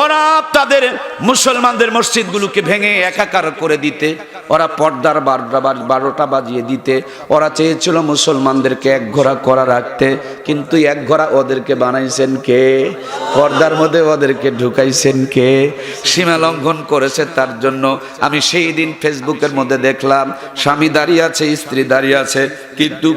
B: ওরা তাদের মুসলমানদের মসজিদগুলোকে ভেঙে একাকার করে দিতে, ওরা পর্দার 12টা বাজিয়ে দিতে, ওরা চেয়েছিল মুসলমানদেরকে একঘরা করা রাখতে, কিন্তু একঘরা ওদেরকে বানাইছেন কে? পর্দার মধ্যে ওদেরকে ঢুকাইছেন কে? সীমা লঙ্ঘন করেছে। তার জন্য আমি সেই দিন ফেসবুকের মধ্যে দেখলাম, স্বামী দাঁড়িয়ে আছে, স্ত্রী দাঁড়িয়ে আছে, কিন্তু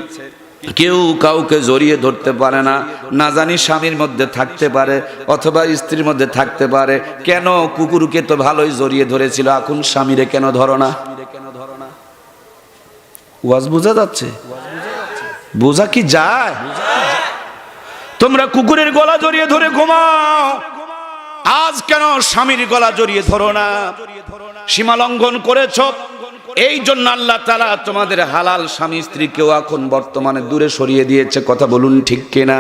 B: কেউ কাউকে জড়িয়ে ধরতে পারে না। না জানি স্বামীর মধ্যে থাকতে পারে অথবা স্ত্রীর মধ্যে থাকতে পারে। কেন? কুকুরকে তো ভালোই জড়িয়ে ধরেছিল, এখন স্বামীরে কেন ধরো না? ওয়াজ বোঝা যাচ্ছে? বোঝা কি যায়? তোমরা কুকুরের গলা জড়িয়ে ধরে ঘুমাও, আজ কেন স্বামীর গলা জড়িয়ে ধরো না? সীমা লঙ্ঘন করেছ, এই জন্য আল্লাহ তাআলা তোমাদের হালাল স্বামী স্ত্রীকেও এখন বর্তমানে দূরে সরিয়ে দিয়েছে। কথা বলুন ঠিক কিনা?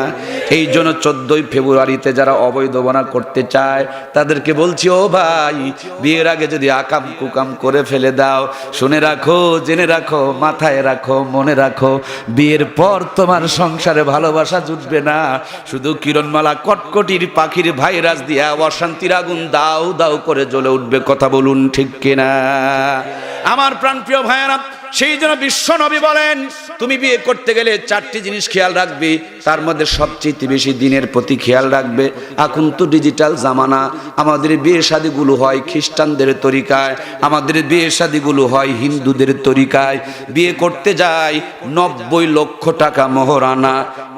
B: এই জন্য 14ই ফেব্রুয়ারিতে যারা অবৈধবনা করতে চায় তাদেরকে বলছি, ও ভাই, বিয়ের আগে যদি আকাম কুকাম করে ফেলে দাও, শুনে রাখো, জেনে রাখো, মাথায় রাখো, মনে রাখো, বিয়ের পর তোমার সংসারে ভালোবাসা জুটবে না, শুধু কিরণমালা কটকটির পাখির ভাইরাস দিয়া অশান্তির আগুন দাও দাও করে জ্বলে উঠবে। কথা বলুন ঠিক কিনা? আমার প্রাণপ্রিয় ভাইয়েরা, সেই জন্য বিশ্ব নবী বলেন, তুমি বিয়ে করতে গেলে 4টি জিনিস খেয়াল রাখবে, তার মধ্যে সবচেয়ে বেশি দিনের প্রতি খেয়াল রাখবে। এখন তো ডিজিটাল জামানা, আমাদের বিয়ে শাদীগুলো হয় খ্রিস্টানদের তরিকায়, আমাদের বিয়ে শাদীগুলো হয় হিন্দুদের তরিকায়। বিয়ে করতে যায় 90 লক্ষ টাকা মোহরানা,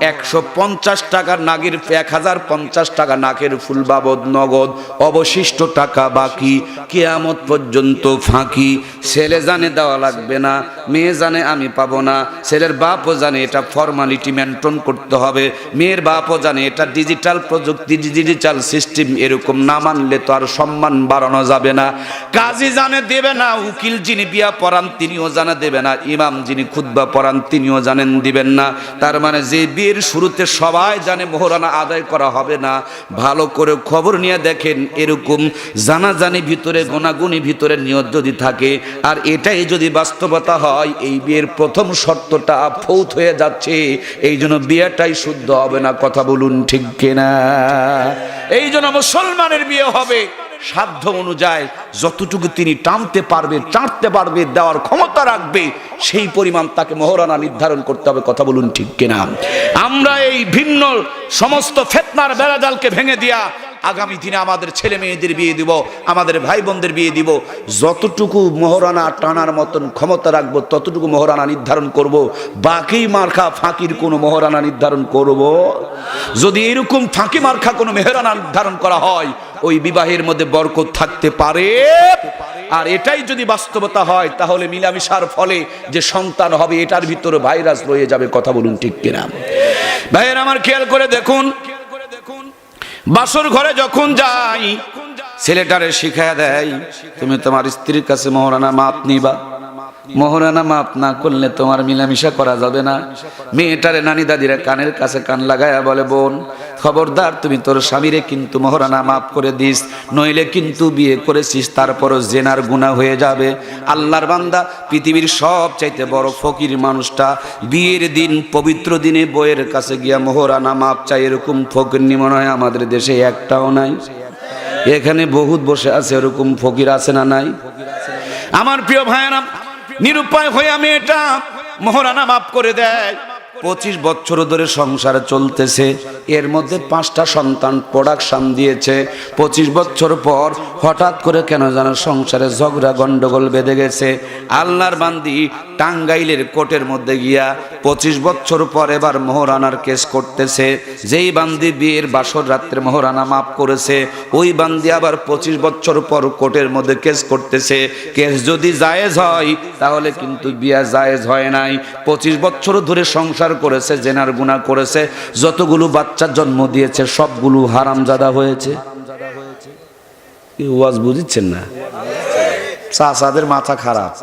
B: 150 টাকার নাগের 1050 টাকা নাকের ফুল বাবদ নগদ, অবশিষ্ট টাকা বাকি, কিয়ামত পর্যন্ত ফাঁকি। ছেলে জানে দেওয়া লাগবে না, মেয়ে জানে আমি পাবো না, ছেলের বাপও জানে এটা ফর্মালিটি মেনটেন করতে হবে, মেয়ের বাপও জানে এটা ডিজিটাল প্রযুক্তি, ডিজিটাল সিস্টেম, এরকম না মানলে তো আর সম্মান বাড়ানো যাবে না। কাজী জানে দেবে না, উকিল যিনি বিয়া পড়ান তিনিও জানে দেবে না, ইমাম যিনি খুতবা পড়ান তিনিও জানেন দিবেন না। তার মানে যে বিয়ের শুরুতে সবাই জানে মোহরানা আদায় করা হবে না, ভালো করে খবর নিয়ে দেখেন, এরকম জানাজানি ভিতরে গোনাগুনি ভিতরে নিয়ত যদি থাকে, আর এটাই যদি বাস্তবতা হয়, এই বিয়ের প্রথম শর্তটা ফৌত হয়ে যাচ্ছে, এই জন্য বিয়েটাই শুদ্ধ হবে না। কথা বলুন ঠিক কিনা? এই জন্য মুসলমানের বিয়ে হবে সাধ্য অনুযায়ী, যতটুকু তিনি টানতে পারবে, চাটতে পারবে, দেওয়ার ক্ষমতা রাখবে, সেই পরিমাণ তাকে মোহরানা নির্ধারণ করতে হবে। কথা বলুন ঠিক কিনা? আমরা এই ভিন্ন সমস্ত ফিতনার বেড়াজালকে ভেঙে দিয়া আগামী দিনে আমাদের ছেলে মেয়েদের বিয়ে দিব, আমাদের ভাই বোনদের বিয়ে দিব, যতটুকু মোহরানা টানার মতন ক্ষমতা রাখবো ততটুকু মোহরানা নির্ধারণ করব। বাকি মার্কা ফাঁকির কোনো মোহরানা নির্ধারণ করব? যদি এরকম ফাঁকি মার্কা কোনো মেহরানা নির্ধারণ করা হয়, ওই বিবাহের মধ্যে বরকত থাকতে পারে। আর এটাই যদি বাস্তবতা হয়, তাহলে মিলামিশার ফলে যে সন্তান হবে এটার ভিতরে ভাইরাস রয়ে যাবে। কথা বলুন ঠিক কিনা? ভাইয়ের আমার খেয়াল করে দেখুন, বাসর ঘরে যখন যাই, ছেলেটারে শিখায় দেয়, তুমি তোমার স্ত্রীর কাছে মোহরানা মাপ নিবা, মোহরানা মাপ না করলে তোমার মিলামিশা করা যাবে না। মেয়েটারে নানি দাদিরা কানের কাছে কান লাগায়া বলে, বোন খবরদার, তুমি তোর স্বামীরে কিন্তু মোহরানা মাপ করে দিস, নইলে কিন্তু বিয়ে করেছিস তারপরও জেনার গুনাহ হয়ে যাবে। আল্লাহর বান্দা, পৃথিবীর সব চাইতে বড় ফকির মানুষটা বিয়ের দিন, পবিত্র দিনে বইয়ের কাছে গিয়া মোহরানা মাপ চাই, এরকম ফকির মনে হয় আমাদের দেশে একটাও নাই। এখানে বহুত বসে আছে, এরকম ফকির আছে না নাই? আমার প্রিয় ভাইয়েরা, নিরুপায় হয়ে আমি এটা মোহরানা মাফ করে দেয়। 25 বছর ধরে সংসার চলতেছে, এর মধ্যে 5টা সন্তান প্রোডাকশন দিয়েছে। 25 বছর পর হঠাৎ করে কেন যেন সংসারে ঝগড়া গন্ডগোল বেঁধে গেছে। আল্লাহর বান্দি টাঙ্গাইলের কোর্টের মধ্যে গিয়া 25 বছর পর এবার মোহরানার কেস করতেছে। যেই বান্দি বিয়ের বাসর রাত্রে মোহরানা মাফ করেছে, ওই বান্দি আবার 25 বছর পর কোর্টের মধ্যে কেস করতেছে। কেস যদি জায়েজ হয় তাহলে কিন্তু বিয়া জায়েজ হয় নাই। 25 বছর ধরে সংসার করেছে, জেনার গুনাহ করেছে, যতগুলো বাচ্চা জন্ম দিয়েছে সবগুলো হারামজাদা হয়েছে। কি ওয়াজ বুঝছেন না? চাচাদের মাথা খারাপ।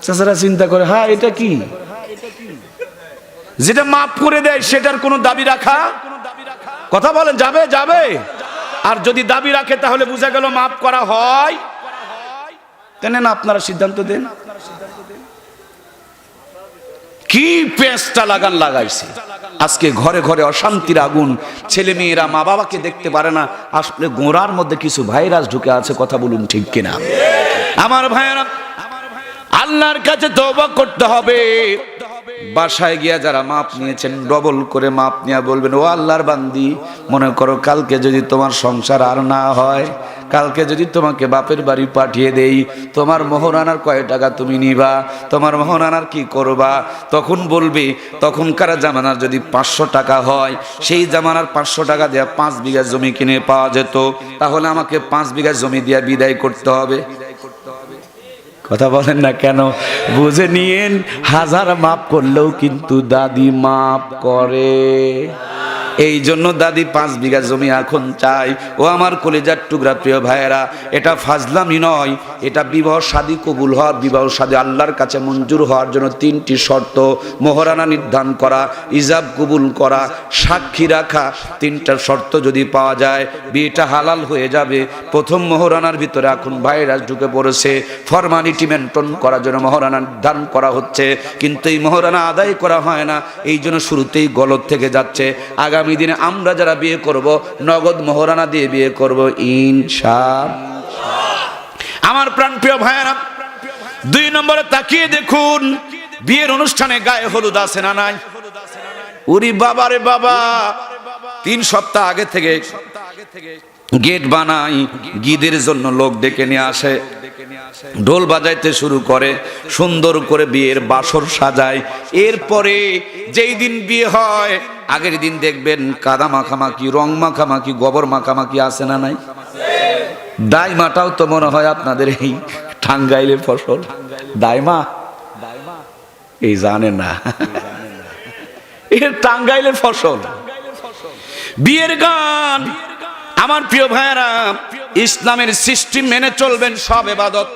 B: চাচারা চিন্তা করে, হ্যাঁ এটা কি, যেটা মাফ করে দেয় সেটার কোনো দাবি রাখা, কথা বলেন, যাবে যাবে। আর যদি দাবি রাখে তাহলে বোঝা গেল মাফ করা হয়। কেন না আপনারা সিদ্ধান্ত দেন। কি পেঁচটা লাগাইছে আজকে ঘরে ঘরে অশান্তির আগুন। ছেলে মেয়েরা মা বাবাকে দেখতে পারে না। আসলে গোড়ার মধ্যে কিছু ভাইরাস ঢুকে আছে, কথা বলুন ঠিক কিনা? আমার ভাইয়েরা, আল্লাহর কাছে তওবা করতে হবে। বাসায় গিয়া যারা মাপ নিয়েছেন ডবল করে মাপ নিয়ে বলবেন, ও আল্লাহর বান্দি, মনে করো কালকে যদি তোমার সংসার আর না হয়, কালকে যদি তোমাকে বাপের বাড়ি পাঠিয়ে দেই, তোমার মোহরানার কয় টাকা তুমি নিবা, তোমার মোহরানার কি করবা? তখন বলবে, তখনকার জামানার যদি 500 টাকা হয়, সেই জামানার 500 টাকা দেয়া 5 বিঘা জমি কিনে পাওয়া যেত, তাহলে আমাকে 5 বিঘা জমি দিয়া বিদায় করতে হবে। কথা বলেন না কেন? বুঝে নিয়েন, হাজার মাপ করলেও কিন্তু দাদি মাপ করে। এই জন্য দাদি 5 বিঘা জমি এখন চাই। ও আমার কলিজার টুকরা প্রিয় ভাইয়েরা, এটা ফাজলামি নয়, এটা বিবাহ শাদী কবুল হওয়ার, বিবাহ শাদী আল্লাহর কাছে মঞ্জুর হওয়ার জন্য 3টি শর্ত: মোহরানা নির্ধারণ করা, ইজাব কবুল করা, সাক্ষী রাখা। 3টা শর্ত যদি পাওয়া যায়, বিয়েটা হালাল হয়ে যাবে। প্রথম মোহরানার ভিতরে এখন ভাইরাস ঢুকে পড়েছে। ফরমালিটি মেনটেন করার জন্য মোহরানা নির্ধারণ করা হচ্ছে, কিন্তু এই মোহরানা আদায় করা হয় না। এই জন্য শুরুতেই গলত থেকে যাচ্ছে। আগামী দিনে আমরা যারা বিয়ে করব, নগদ মোহরানা দিয়ে বিয়ে করব ইনশাআল্লাহ। আমার প্রাণপ্রিয় ভাইয়েরা, 2 নম্বরে তাকিয়ে দেখুন, বিয়ের অনুষ্ঠানে গায়ে হলুদ আছে না নাই? উরি বাবা রে বাবা, 3 সপ্তাহ আগে থেকে গেট বানাই, গিদের জন্য লোক ডেকে নিয়ে আসে, ঢোল বাজাইতে শুরু করে, সুন্দর করে বিয়ের বাসর সাজায়। এরপরে যেই দিন বিয়ে হয়, আগের দিন দেখবেন কাদা মাখামাখি, রং মাখামাখি, গোবর মাখামাখি আছে না নাই? দাইমাটাও তো মনে হয় আপনাদের এই টাঙ্গাইলের ফসল। দাইমা এই জানে না, এর টাঙ্গাইলের ফসল। বিয়ের গান, আমার প্রিয় ভাইয়েরা, ইসলামের সিস্টেম মেনে চলবেন সব ইবাদত।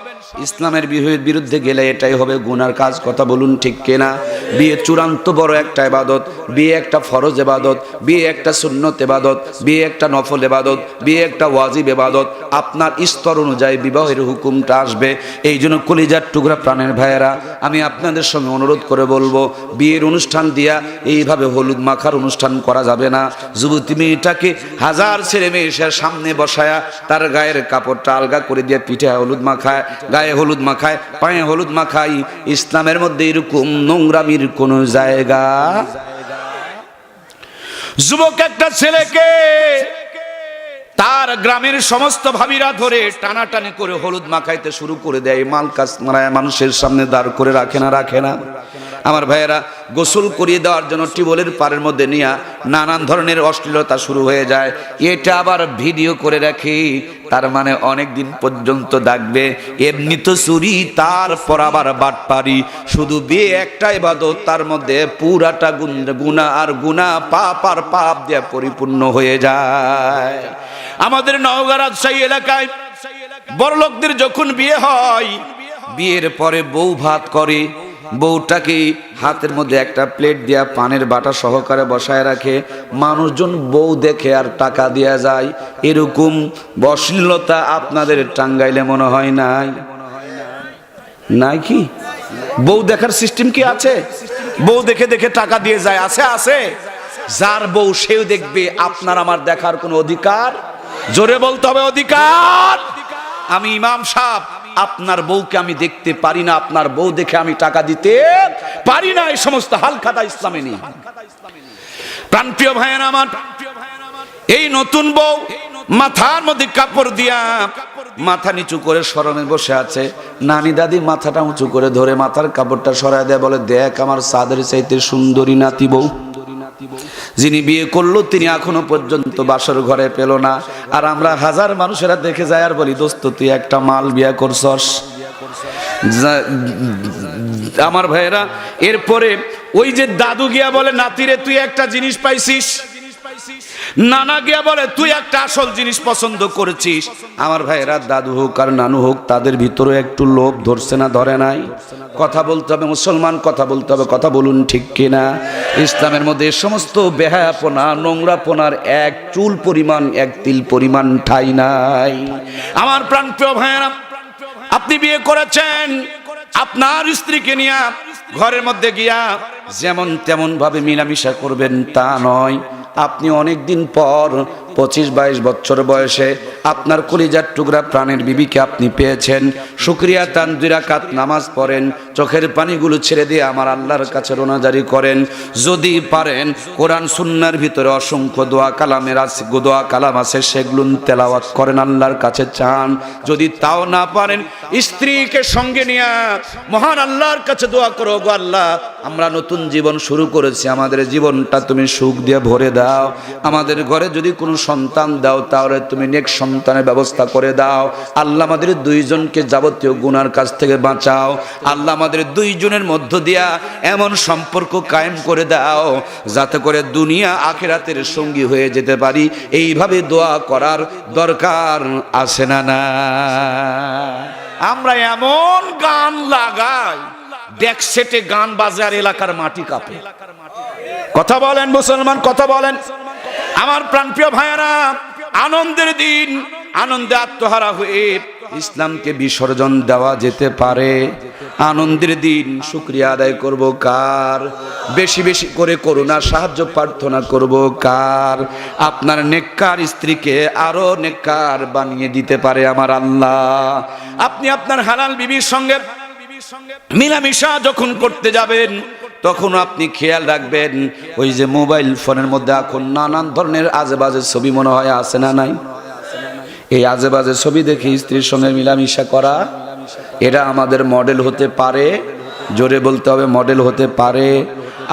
B: ইসলামের বিরুদ্ধে গেলে এটাই হবে গুনার কাজ, কথা বলুন ঠিক কিনা? বিয়ে চূড়ান্ত বড় একটা ইবাদত, বিয়ে একটা ফরজ ইবাদত, বিয়ে একটা সুন্নত ইবাদত, বিয়ে একটা নফল ইবাদত, বিয়ে একটা ওয়াজিব ইবাদত। আপনার স্তর অনুযায়ী বিবাহের হুকুমটা আসবে। এই জন্য কলিজার টুকরা প্রাণের ভাইয়েরা, আমি আপনাদের সঙ্গে অনুরোধ করে বলবো, বিয়ের অনুষ্ঠান দিয়া এইভাবে হলুদ মাখার অনুষ্ঠান করা যাবে না। যুবতী মেয়েটাকে হাজার ছেলে মেয়ের সামনে বসায়া তার গায়ের কাপড়টা আলগা করে দিয়ে পিঠে হলুদ মাখায়, গায়ে হলুদ মাখায়, পায়ে হলুদ মাখাই। ইসলামের মধ্যে এরকম নোংরামির কোন জায়গা। যুবক একটা ছেলেকে তার গ্রামের সমস্ত ভাবিরা ধরে টানাটানি করে হলুদ মাখাইতে শুরু করে দেয়, মালকাস মারায় মানুষের সামনে দাঁড় করে রাখে না। আমার ভাইয়েরা, গোসল করিয়ে দেওয়ার জন্য টিউবওয়েলের পাড়ের মধ্যে নিয়ে নানান ধরনের অশ্লীলতা শুরু হয়ে যায়। এটা আবার ভিডিও করে রাখি, তার মানে অনেক দিন পর্যন্ত দেখবে। এমনি তো চুরি, তারপর আবার বাটপারি। শুধু বিয়ে একটা ইবাদত, তার মধ্যে পুরাটা গুনাহ আর গুনাহ, পাপ আর পাপ দিয়ে পরিপূর্ণ হয়ে যায়। আমাদের নওগাঁ রাজশাহী এলাকায় বড়লোকদের যখন বিয়ে হয়, বিয়ের পরে বউ ভাত করে, বউটাকে হাতের মধ্যে একটা প্লেট দিয়া পানের বাটা সহকারে বসায় রাখে। মানুষজন বউ দেখে আর টাকা দেয়া যায়। এরকম অশ্লীলতা আপনাদের টাঙ্গাইলে মনে হয় নাই? নাই কি? বউ দেখার সিস্টেম কি আছে? বউ দেখে দেখে টাকা দিয়ে যায়, আছে? যার বউ সেও দেখবে। আপনার আমার দেখার কোনো অধিকার? জোরে বলতে হবে অধিকার। আমি ইমাম সাহেব, আপনার বউকে আমি দেখতে পারি না, আপনার বউ দেখে আমি টাকা দিতে পারি না। এই সমস্ত হালখাতা ইসলামে নেই। প্রাণপ্রিয় ভাইয়েরা আমার, এই নতুন বউ মাথার মধ্যে কাপড় দিয়া মাথা নিচু করে শরমে বসে আছে। নানি দাদি মাথাটা উঁচু করে ধরে মাথার কাপড়টা সরায় দেয়, বলে, দেখ আমার চাঁদের চাইতে সুন্দরী নাতি বউ। যিনি বিয়ে করলো তিনি এখনো পর্যন্ত বাসর ঘরে পেল না। আর আমরা হাজার মানুষেরা দেখে যায় আর বলি, দোস্ত তুই একটা মাল বিয়ে করছস। আমার ভাইয়েরা, এরপরে ওই যে দাদু গিয়া বলে, নাতিরে তুই একটা জিনিস পাইছিস। নানা গিয়া বলে তুই একটা আসল জিনিস পছন্দ করেছিস। আমার ভাইয়েরা দাদু হোক আর নানু হোক, তাদের ভিতরে একটু লোভ ধরছে না ধরে নাই? কথা বলতে হবে মুসলমান, কথা বলতে হবে, কথা বলুন ঠিক কিনা? ইসলামের মধ্যে সমস্ত বেহায়াপনা নোংরাপনার এক চুল পরিমাণ, এক তিল পরিমাণ ঠাই নাই। আমার প্রাণপ্রিয় ভাইয়েরা, আপনি বিয়ে করেছেন, আপনার স্ত্রীকে নিয়ে ঘরের মধ্যে গিয়া যেমন তেমন ভাবে মিলামিশা করবেন তা নয়। আপনি অনেক দিন পর 25-22 বছর বয়সে আপনার কলিজার টুকরা প্রাণের বিবিকে আপনি পেয়েছেন। শুকরিয়া তান 2 রাকাত নামাজ পড়েন, চোখের পানিগুলো ছেড়ে দিয়ে আমার আল্লাহর কাছে রোনাজারি করেন। যদি পারেন কোরআন সুন্নাহর ভিতরে অসংখ্য দোয়া কালামের আছে, দোয়া কালাম আছে, সেগুলো তেলাওয়াত করেন, আল্লাহর কাছে চান। যদি তাও না পারেন, স্ত্রীকে সঙ্গে নিয়ে মহান আল্লাহর কাছে দোয়া করো, গো আল্লাহ আমরা নতুন জীবন শুরু করেছি, আমাদের জীবনটা তুমি সুখ দিয়ে ভরে দাও। আমাদের ঘরে যদি কোনো সন্তান দাও, তাহলে তুমি নেক সন্তানের ব্যবস্থা করে দাও। আল্লাহ আমাদের 2 জনকে যাবতীয় গুনার কাছ থেকে বাঁচাও। আল্লাহ আমাদের 2 জনের মধ্য দিয়া এমন সম্পর্ক কায়েম করে দাও যাতে করে দুনিয়া আখিরাতের সঙ্গী হয়ে যেতে পারি। এইভাবে দোয়া করার দরকার আছে না? না, আমরা এমন গান লাগাই, ডেক সেটে গান বাজে আর এলাকার মাটি কাঁপে। কথা বলেন মুসলমান, কথা বলেন। আমার প্রাণপ্রিয় ভাইয়েরা, আনন্দের দিন, আনন্দে আত্মহারা হয়ে ইসলামকে বিসর্জন দেওয়া যেতে পারে। আনন্দের দিন শুকরিয়া আদায় করব কার? বেশি বেশি করে করুণা সাহায্য প্রার্থনা করব কার? আপনার নেককার স্ত্রীকে আরো নেককার বানিয়ে দিতে পারে আমার আল্লাহ। আপনি আপনার হালাল বিবির সঙ্গে মিলামিশা যখন করতে যাবেন, তখন আপনি খেয়াল রাখবেন, ওই যে মোবাইল ফোনের মধ্যে এখন নানান ধরনের আজেবাজে ছবি মনে হয় আছে না নাই? এই আজেবাজে ছবি দেখে স্ত্রীর সঙ্গে মিলামিশা করা, এটা আমাদের মডেল হতে পারে। জোরে বলতে হবে, মডেল হতে পারে।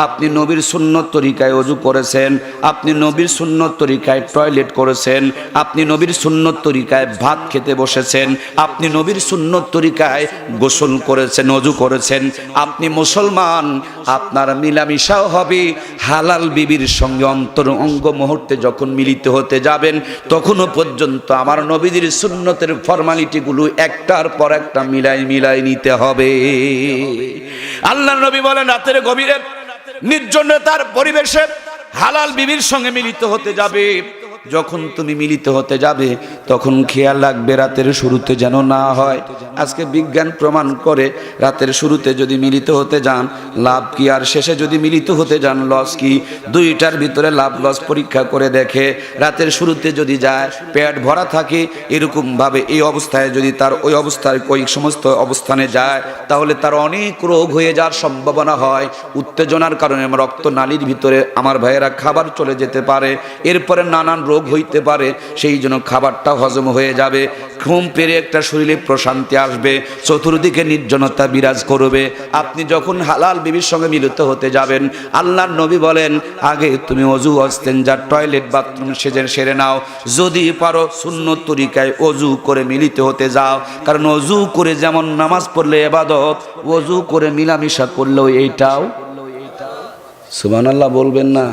B: আপনি নবীর সুন্নত তরিকায় ওযু করেছেন, আপনি নবীর সুন্নত তরিকায় টয়লেট করেছেন, আপনি নবীর সুন্নত তরিকায় ভাত খেতে বসেছেন, আপনি নবীর সুন্নত তরিকায় গোসল করেছেন, ওযু করেছেন, আপনি মুসলমান। আপনার মিলামিশাও হবে হালাল বিবির সঙ্গে। অন্তর অঙ্গ মুহূর্তে যখন মিলিত হতে যাবেন, তখনও পর্যন্ত আমার নবীদের সুন্নতের ফরমালিটিগুলো একটার পর একটা মিলাই নিতে হবে। আল্লাহর নবী বলেন, রাতের গভীরে নির্জনতার পরিবেশে হালাল বিবির সঙ্গে মিলিত হতে যাবে। যখন তুমি মিলিত হতে যাবে, তখন খেয়াল রাখবে রাতের শুরুতে যেন না হয়। আজকে বিজ্ঞান প্রমাণ করে, রাতের শুরুতে যদি মিলিত হতে যান লাভ কি, আর শেষে যদি মিলিত হতে যান লস কি? 2টার ভিতরে লাভ লস পরীক্ষা করে দেখে। রাতের শুরুতে যদি যায়, পেট ভরা থাকে, এরকম ভাবে এই অবস্থায় যদি তার ওই অবস্থায় ওই সমস্ত অবস্থানে যায়, তাহলে তার অনেক রোগ হয়ে যাওয়ার সম্ভাবনা হয়। উত্তেজনার কারণে রক্ত নালীর ভিতরে আমার ভাইয়েরা খাবার চলে যেতে পারে, এরপরে নানান রোগ হইতে পারে। সেই জন্য খাবারটা হজম হয়ে যাবে, ঘুম পেরে একটা শরীরে প্রশান্তি আসবে, চতুর্দিকে নির্জনতা বিরাজ করবে। আপনি যখন হালাল বিবির সঙ্গে মিলিত হতে যাবেন, আল্লাহর নবী বলেন, আগে তুমি ওযু ইস্তেঞ্জা টয়লেট বাথরুম সেরে নাও। যদি পারো সুন্নত তরিকায় ওযু করে মিলিত হতে যাও, কারণ ওযু করে যেমন নামাজ পড়লে ইবাদত, ওযু করে মিলামিশা করলেও এইটাও। সুবহানাল্লাহ বলবেন না?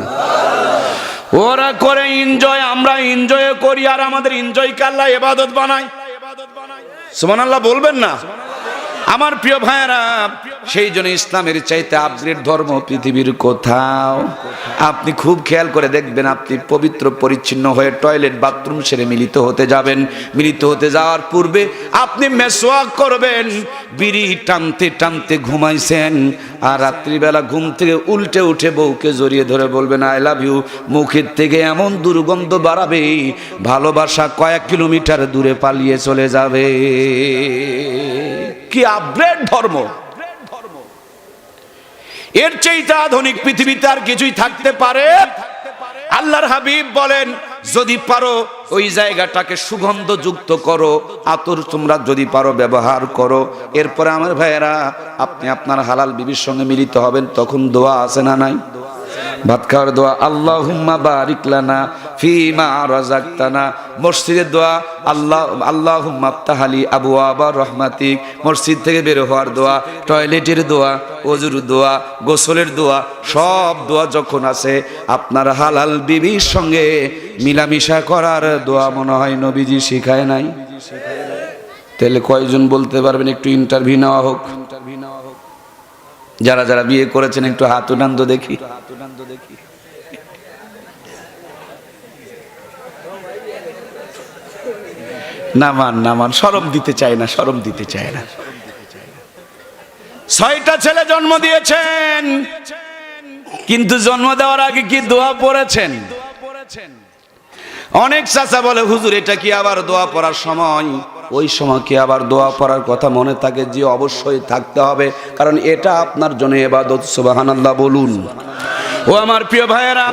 B: ওরা করে এনজয়, আমরা এনজয় করি, আর আমাদের এনজয়কে আল্লাহ ইবাদত বানায়। সুবহানাল্লাহ বলবেন না? আমার প্রিয় ভাইয়েরা, সেই জন্য ইসলামের চাইতে আপগ্রেড ধর্ম পৃথিবীর কোথাও। আপনি খুব খেয়াল করে দেখবেন, আপনি পবিত্র পরিচ্ছন্ন হয়ে টয়লেট বাথরুম সেরে মিলিত হতে যাবেন। মিলিত হতে যাওয়ার পূর্বে আপনি মেসওয়াক করবেন। বিড়ি টানতে টানতে ঘুমাইছেন, আর রাত্রিবেলা ঘুম থেকে উল্টে উঠে বউকে জড়িয়ে ধরে বলবেন আই লাভ ইউ। মুখের থেকে এমন দুর্গন্ধ বাড়াবে, ভালোবাসা কয়েক কিলোমিটার দূরে পালিয়ে চলে যাবে। কি আপগ্রেড ধর্ম! এর চাইতে আধুনিক পৃথিবীতে আর কিছুই থাকতে পারে? আল্লাহর হাবিব বলেন, যদি পারো ওই জায়গাটাকে সুগন্ধযুক্ত করো, আতর তোমরা যদি পারো ব্যবহার করো। এরপরে আমার ভাইয়েরা, আপনি আপনার হালাল বিবির সঙ্গে মিলিত হবেন, তখন দোয়া আছে না নাই? ভাত খাওয়ার দোয়া আল্লাহুম্মা বারিক লানা ফিমা রাযাকতানা। মসজিদের দোয়া আল্লাহুম্মা আফতাহলি আবওয়াবা রাহমাতিক। মসজিদ থেকে বের হওয়ার দোয়া, টয়লেটের দোয়া, ওযুর দোয়া, গোসলের দোয়া, সব দোয়া যখন আছে আপনার হালাল বিবির সঙ্গে মিলামিশা করার দোয়া মনে হয় নবীজি শিখায় নাই। তাহলে কয়জন বলতে পারবেন? একটু ইন্টারভিউ নেওয়া হোক। যারা যারা বিয়ে করেছেন একটু হাত উঠান তো দেখি। নামান শরম দিতে চায় না, শরম দিতে চায় না। 6টা ছেলে জন্ম দিয়েছেন, কিন্তু জন্ম দেওয়ার আগে কি দোয়া পড়েছেন? অনেক চাচা বলে হুজুর এটা কি আবার দোয়া পড়ার সময়? ওই সময় কি আবার দোয়া পড়ার কথা মনে থাকে? যে অবশ্যই থাকতে হবে, কারণ এটা আপনার জন্য ইবাদত। সুবহানাল্লাহ বলুন। ও আমার প্রিয় ভাইয়েরা,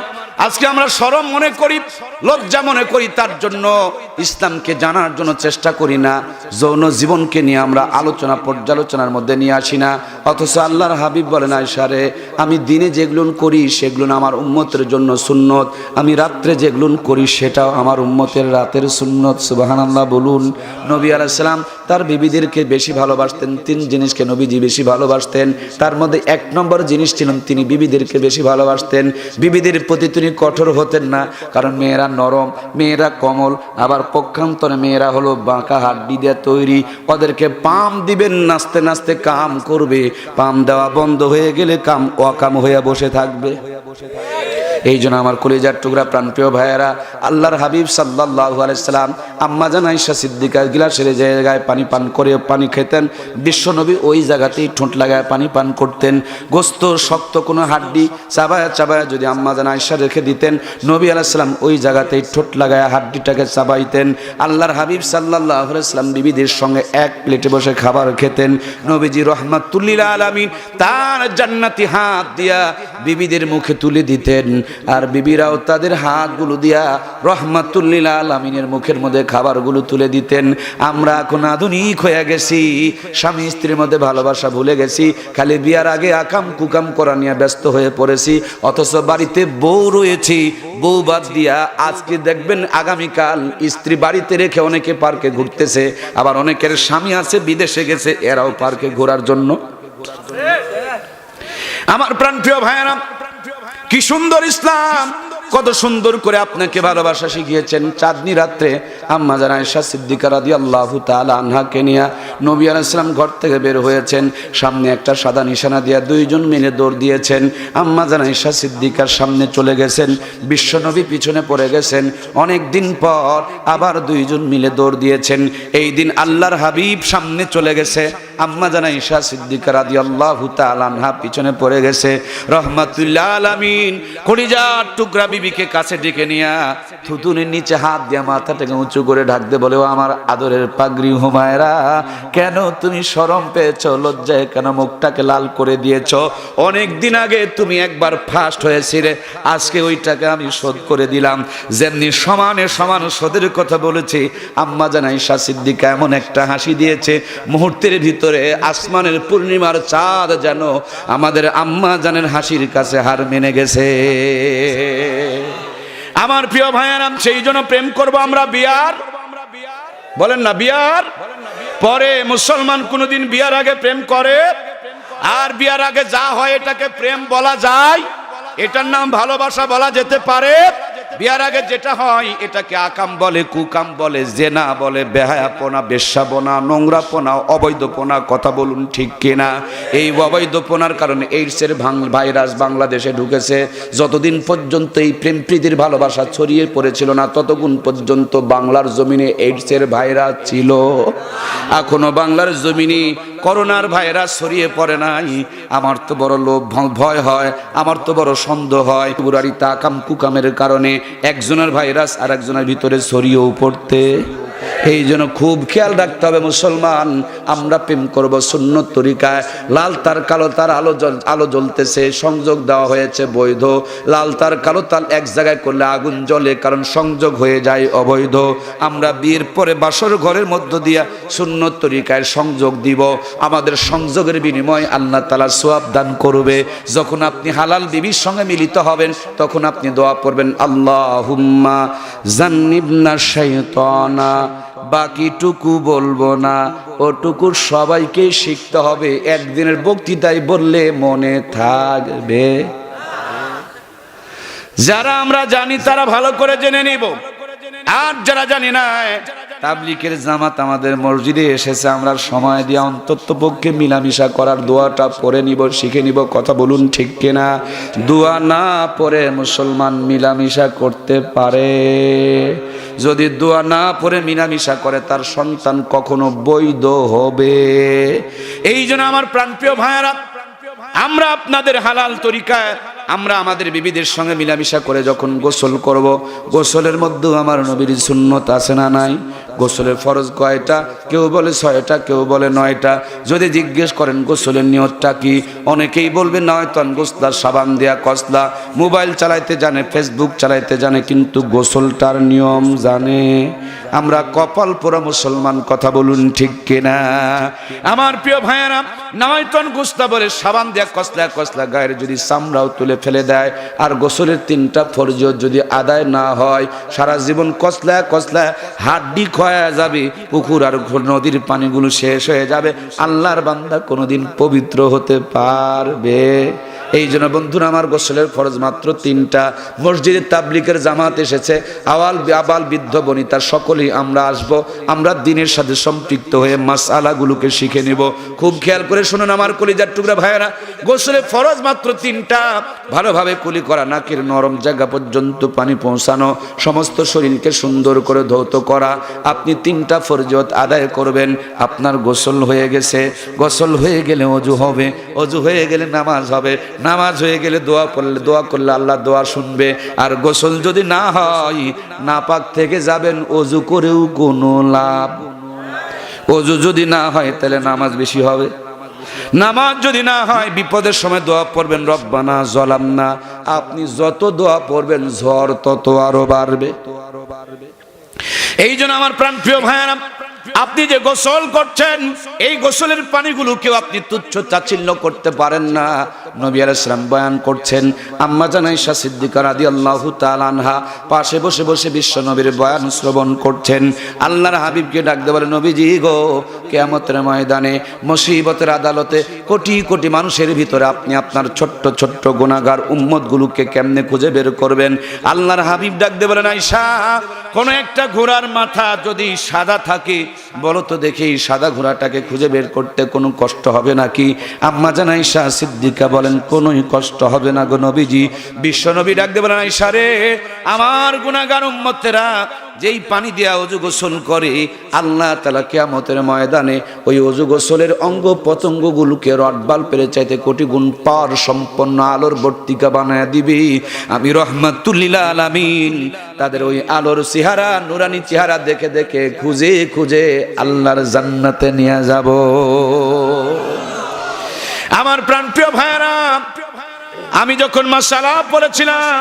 B: আজকে আমরা শরম মনে করি, লজ্জা মনে করি, তার জন্য ইসলামকে জানার জন্য চেষ্টা করি না। যৌন জীবনকে নিয়ে আমরা আলোচনা পর্যালোচনার মধ্যে নিয়ে আসি না। অথচ আল্লাহর হাবিব বলেন, আয়েশা রে, আমি দিনে যেগুলো করি সেগুলো আমার উম্মতের জন্য সুন্নত, আমি রাত্রে যেগুলো করি সেটাও আমার উম্মতের রাতের সুন্নত। সুবহানাল্লাহ বলুন। নবী আলাইহিস সালাম তার বিবিদেরকে বেশি ভালোবাসতেন। 3 জিনিসকে নবীজি বেশি ভালোবাসতেন, তার মধ্যে 1 নম্বর জিনিস ছিলেন তিনি বিবিদেরকে বেশি ভালোবাসতেন। বিবিদের প্রতি তিনি কঠোর হতেন না, কারণ মেয়েরা নরম, মেয়েরা কোমল, আবার পক্ষান্তরে মেয়েরা হলো বাঁকা হাড্ডি দিয়ে তৈরি। ওদেরকে পাম দিবেন, নাচতে নাচতে কাম করবে, পাম দেওয়া বন্ধ হয়ে গেলে কাম অকাম হয়ে বসে থাকবে। এই জন্য আমার কলিজার টুকরা প্রাণপ্রিয় ভাইয়েরা, আল্লাহর হাবিব সাল্লাল্লাহু আলাইহি সাল্লাম আম্মা জান আয়েশা সিদ্দিকা গিলাসের জায়গায় পানি পান করে পানি খেতেন, বিশ্বনবী ওই জায়গাতেই ঠোঁট লাগায় পানি পান করতেন। গোস্ত শক্ত কোনো হাড্ডি চাবায়া চাবায়া যদি আম্মা জান আয়েশা রেখে দিতেন, নবী আলাইহিস সালাম ওই জায়গাতেই ঠোঁট লাগায় হাড্ডিটাকে চাবাইতেন। আল্লাহর হাবিব সাল্লাল্লাহু আলাইহি সাল্লাম বিবিদের সঙ্গে এক প্লেটে বসে খাবার খেতেন। নবীজি রাহমাতুল লিল আলামিন তার জান্নাতি হাত দিয়া বিবিদের মুখে তুলে দিতেন, আর বিবিরাও তাদের হাতগুলো দিয়া রাহমাতুল লিল আলামিনের মুখের মধ্যে খাবারগুলো তুলে দিতেন। আমরা এখন আধুনিক হয়ে গেছি, স্বামী স্ত্রীর মধ্যে ভালোবাসা ভুলে গেছি, খালি বিয়ার আগে আকাম কুকাম করা নিয়ে ব্যস্ত হয়ে পড়েছি। অথচ বাড়িতে বউ রয়েছে, বউ বাদ দিয়া আজকে দেখবেন আগামীকাল স্ত্রী বাড়িতে রেখে অনেকে পার্কে ঘুরতেছে, আবার অনেকের স্বামী আছে বিদেশে গেছে, এরাও পার্কে ঘোরার জন্য। আমার প্রাণপ্রিয় ভাইয়েরা, কি সুন্দর ইসলাম, কত সুন্দর করে আপনাকে ভালোবাসা শিখিয়েছেন। চাঁদনি রাত্রে আম্মা জান আয়েশা সিদ্দিকা রাদিয়াল্লাহু তাআলা আনহাকে নিয়ে নবী আলাইহিস সালাম ঘর থেকে বের হয়েছেন। সামনে একটা সাদা নিশানা দিয়া 2 জন মিলে দৌড় দিয়েছেন। আম্মা জান আয়েশা সিদ্দিকার সামনে চলে গেছেন, বিশ্বনবী পিছনে পড়ে গেছেন। অনেক দিন পর আবার 2 জন মিলে দৌড় দিয়েছেন। এই দিন আল্লাহর হাবিব সামনে চলে গেছে, আম্মা জান আয়েশা সিদ্দিকা রাদিয়াল্লাহু তাআলা আনহা পিছনে পড়ে গেছে। রাহমাতুল লিল আলামিন কলিজার টুকরা বিবিকে কাছে ডেকে নিয়া থুতুনের নিচে হাত দিয়া মাথাটাকে উঁচু করে ঢাকতে বলে, ও আমার আদরের পাগড়ি হুমায়রা, কেন তুমি শরম পেয়েছ, লজ্জায় কেন মুখটাকে লাল করে দিয়েছ? অনেক দিন আগে তুমি একবার ফার্স্ট হয়েছিলে, আজকে ওইটাকে আমি শোধ করে দিলাম। যেমনি সমানে সমান শোধের কথা বলেছি, আম্মা জান আয়েশা সিদ্দিকা এমন একটা হাসি দিয়েছে, মুহূর্তের ভিতরে আসমানের পূর্ণিমার চাঁদ যেন আমাদের আম্মা জানের হাসির কাছে হার মেনে গেছে। আমার প্রিয় ভাইয়েরা, সেই জন্য প্রেম করব আমরা বিয়ার, বলেন না বিয়ার পরে। মুসলমান কোনদিন বিয়ার আগে প্রেম করে? আর বিয়ার আগে যা হয় এটাকে প্রেম বলা যায়? এটার নাম ভালোবাসা বলা যেতে পারে? বিয়ার আগে যেটা হয় এটাকে আকাম বলে, কুকাম বলে, জেনা বলে, বেহায়াপনা, বেশ্যাপনা, নোংরাপনা, অবৈধপনা। কথা বলুন ঠিক কিনা? এই অবৈধপনার কারণে এইডসের ভাইরাস বাংলাদেশে ঢুকেছে। যতদিন পর্যন্ত এই প্রেম প্রীতির ভালোবাসা ছড়িয়ে পড়েছিল না, ততক্ষণ পর্যন্ত বাংলার জমিনে এইডসের ভাইরাস ছিল। এখনো বাংলার জমিনে করোনার ভাইরাস ছড়িয়ে পড়ে নাই। আমার তো বড় লোভ ভয় হয়, আমার তো বড় সন্দেহ হয়, বুড়ারিতে আকাম কুকামের কারণে একজনের ভাইরাস আর একজনের ভিতরে ছড়িয়েও পড়তে এই জন্য খুব খেয়াল রাখতে হবে মুসলমান, আমরা প্রেম করব সুন্নত তরিকায়। লাল তার কালো তার আলো জ্বলতেছে, সংযোগ দেওয়া হয়েছে বৈধ। লাল তার কালো তার এক জায়গায় করলে আগুন জ্বলে, কারণ সংযোগ হয়ে যায় অবৈধ। আমরা বিয়ের পরে বাসর ঘরের মধ্য দিয়া সুন্নত তরিকায় সংযোগ দিব, আমাদের সংযোগের বিনিময়ে আল্লাহ তাআলা সওয়াব দান করবে। যখন আপনি হালাল বিবির সঙ্গে মিলিত হবেন তখন আপনি দোয়া পড়বেন, আল্লাহুম্মা জান্নিবনা শাইতানা। বাকিটুকু বলবো না, ওটুকু সবাইকে শিখতে হবে, একদিনের বক্তৃতায় বললে মনে থাকবে। যারা আমরা জানি তারা ভালো করে জেনে নিব, আর যারা জানি না, তাবলিগের জামাত আমাদের মসজিদে এসেছে, আমরা সময় দিয়ে অন্তত পক্ষে মিলামিশা করার দোয়াটা পড়ে নিব, শিখে নিব। কথা বলুন ঠিক কিনা? দোয়া না পড়ে মুসলমান মিলামিশা করতে পারে? যদি দোয়া না পড়ে মিলামিশা করে তার সন্তান কখনো বৈধ হবে? এই জন্য আমার প্রাণপ্রিয় ভাইয়েরা, আমরা আপনাদের হালাল তরিকায় আমরা আমাদের বিবিদের সঙ্গে মিলামিশা করে যখন গোসল করব, গোসলের মধ্যেও আমার নবীর সুন্নত আছে না নাই? গোসলের ফরজ কয়টা? কেউ বলে 6টা, কেউ বলে 9টা। যদি জিজ্ঞেস করেন গোসলের নিয়তটা কি, অনেকেই বলবে নয়তন গোসলা, সাবান দেয়া কসলা। মোবাইল চালাইতে জানে, ফেসবুক চালাইতে জানে, কিন্তু গোসলটার নিয়ম জানে? আমরা কপাল পোড়া মুসলমান, কথা বলুন ঠিক কিনা? আমার প্রিয় ভাইয়েরা, নয়তন গোসলা বলে সাবান দেয়া কসলা কসলা গায়ের যদি চামড়াও তুলে ফেলে দেয়, আর গোসলের 3টা ফরজিয়ত যদি আদায় না হয়, সারা জীবন কসলা কসলা হাড্ডি ক্ষয়ে যাবে, পুকুর আর নদীর পানিগুলো শেষ হয়ে যাবে, আল্লাহর বান্দা কোনোদিন পবিত্র হতে পারবে? এই জন্য বন্ধুরা আমার, গোসলের ফরজ মাত্র 3টা। মসজিদে তাবলিগের জামাত এসেছে, আবাল বৃদ্ধ বনিতা সকলেই আমরা আসব, আমরা দিনের সাথে সম্পৃক্ত হয়ে মাসআলাগুলোকে শিখে নেব। খুব খেয়াল করে শুনুন আমার কলিজার টুকরা ভাইয়েরা, গোসলের ফরজ মাত্র 3টা। ভালোভাবে কুলি করা, নাকের নরম জায়গা পর্যন্ত পানি পৌঁছানো, সমস্ত শরীরকে সুন্দর করে ধৌত করা। আপনি 3টা ফরজিয়ত আদায় করবেন, আপনার গোসল হয়ে গেছে। গোসল হয়ে গেলে অজু হবে, অজু হয়ে গেলে নামাজ হবে, নামাজ হয়ে গেলে দোয়া করলে আল্লাহ দোয়া শুনবে। আর গোসল যদি না হয়, নাপাক থেকে যাবেন, অজু করেও কোনো লাভ। অজু যদি না হয় তাহলে নামাজ বেশি হবে। নামাজ যদি না হয়, বিপদের সময় দোয়া পড়বেন, রব্বানা যালামনা। আপনি যত দোয়া পড়বেন ঝড় তত আরো বাড়বে। এই জন্য আমার প্রাণপ্রিয় ভাইয়েরা, আপনি যে গোসল করছেন, এই গোসলের পানিগুলোকেও আপনি তুচ্ছ তাচ্ছিল্য করতে পারেন না। নবী আলাইহিস সালাম বয়ান করছেন, আম্মা জান আয়েশা সিদ্দিকা রাদিয়াল্লাহু তাআলা আনহা পাশে বসে বসে বিশ্ব নবীর বয়ান শ্রবণ করছেন। আল্লাহর হাবিবকে ডাক দিয়ে বলে, নবীজি গো, কিয়ামতের ময়দানে মুসিবতের আদালতে কোটি কোটি মানুষের ভিতরে আপনি আপনার ছোট্ট ছোট্ট গুনাহগার উম্মতগুলোকে কেমনে খুঁজে বের করবেন? আল্লাহর হাবিব ডাক দিয়ে বলেন, আয়েশা, কোন একটা ঘোড়ার মাথা যদি সাদা থাকে, বলো তো দেখি সাদা ঘোড়াটাকে খুঁজে বের করতে কোনো কষ্ট হবে নাকি? আম্মা জান আয়েশা সিদ্দিকা বলেন, কোনোই কষ্ট হবে না গো নবীজি। বিশ্ব নবী ডাক দিয়ে বলেন, আয়েশা রে, আমার গুনাহগার উম্মতেরা যেই পানি দিয়া ওযু গোসল করে, আল্লাহ তাআলা কিয়ামতের ময়দানে ওই ওযু গোসলের অঙ্গ পতঙ্গগুলোকে রডবাল্বের চাইতে কোটি গুণ পাওয়ার সম্পন্ন আলোর বর্তিকা বানায় দিবে। আমি রহমাতুল লিল আলামিন তাদের ওই আলোর চেহারা, নুরানি চেহারা দেখে দেখে খুঁজে খুঁজে আল্লাহর জান্নাতে নিয়ে যাব। আমার প্রাণপ্রিয় ভাইয়েরা, আমি যখন মাশাআল্লাহ পড়েছিলাম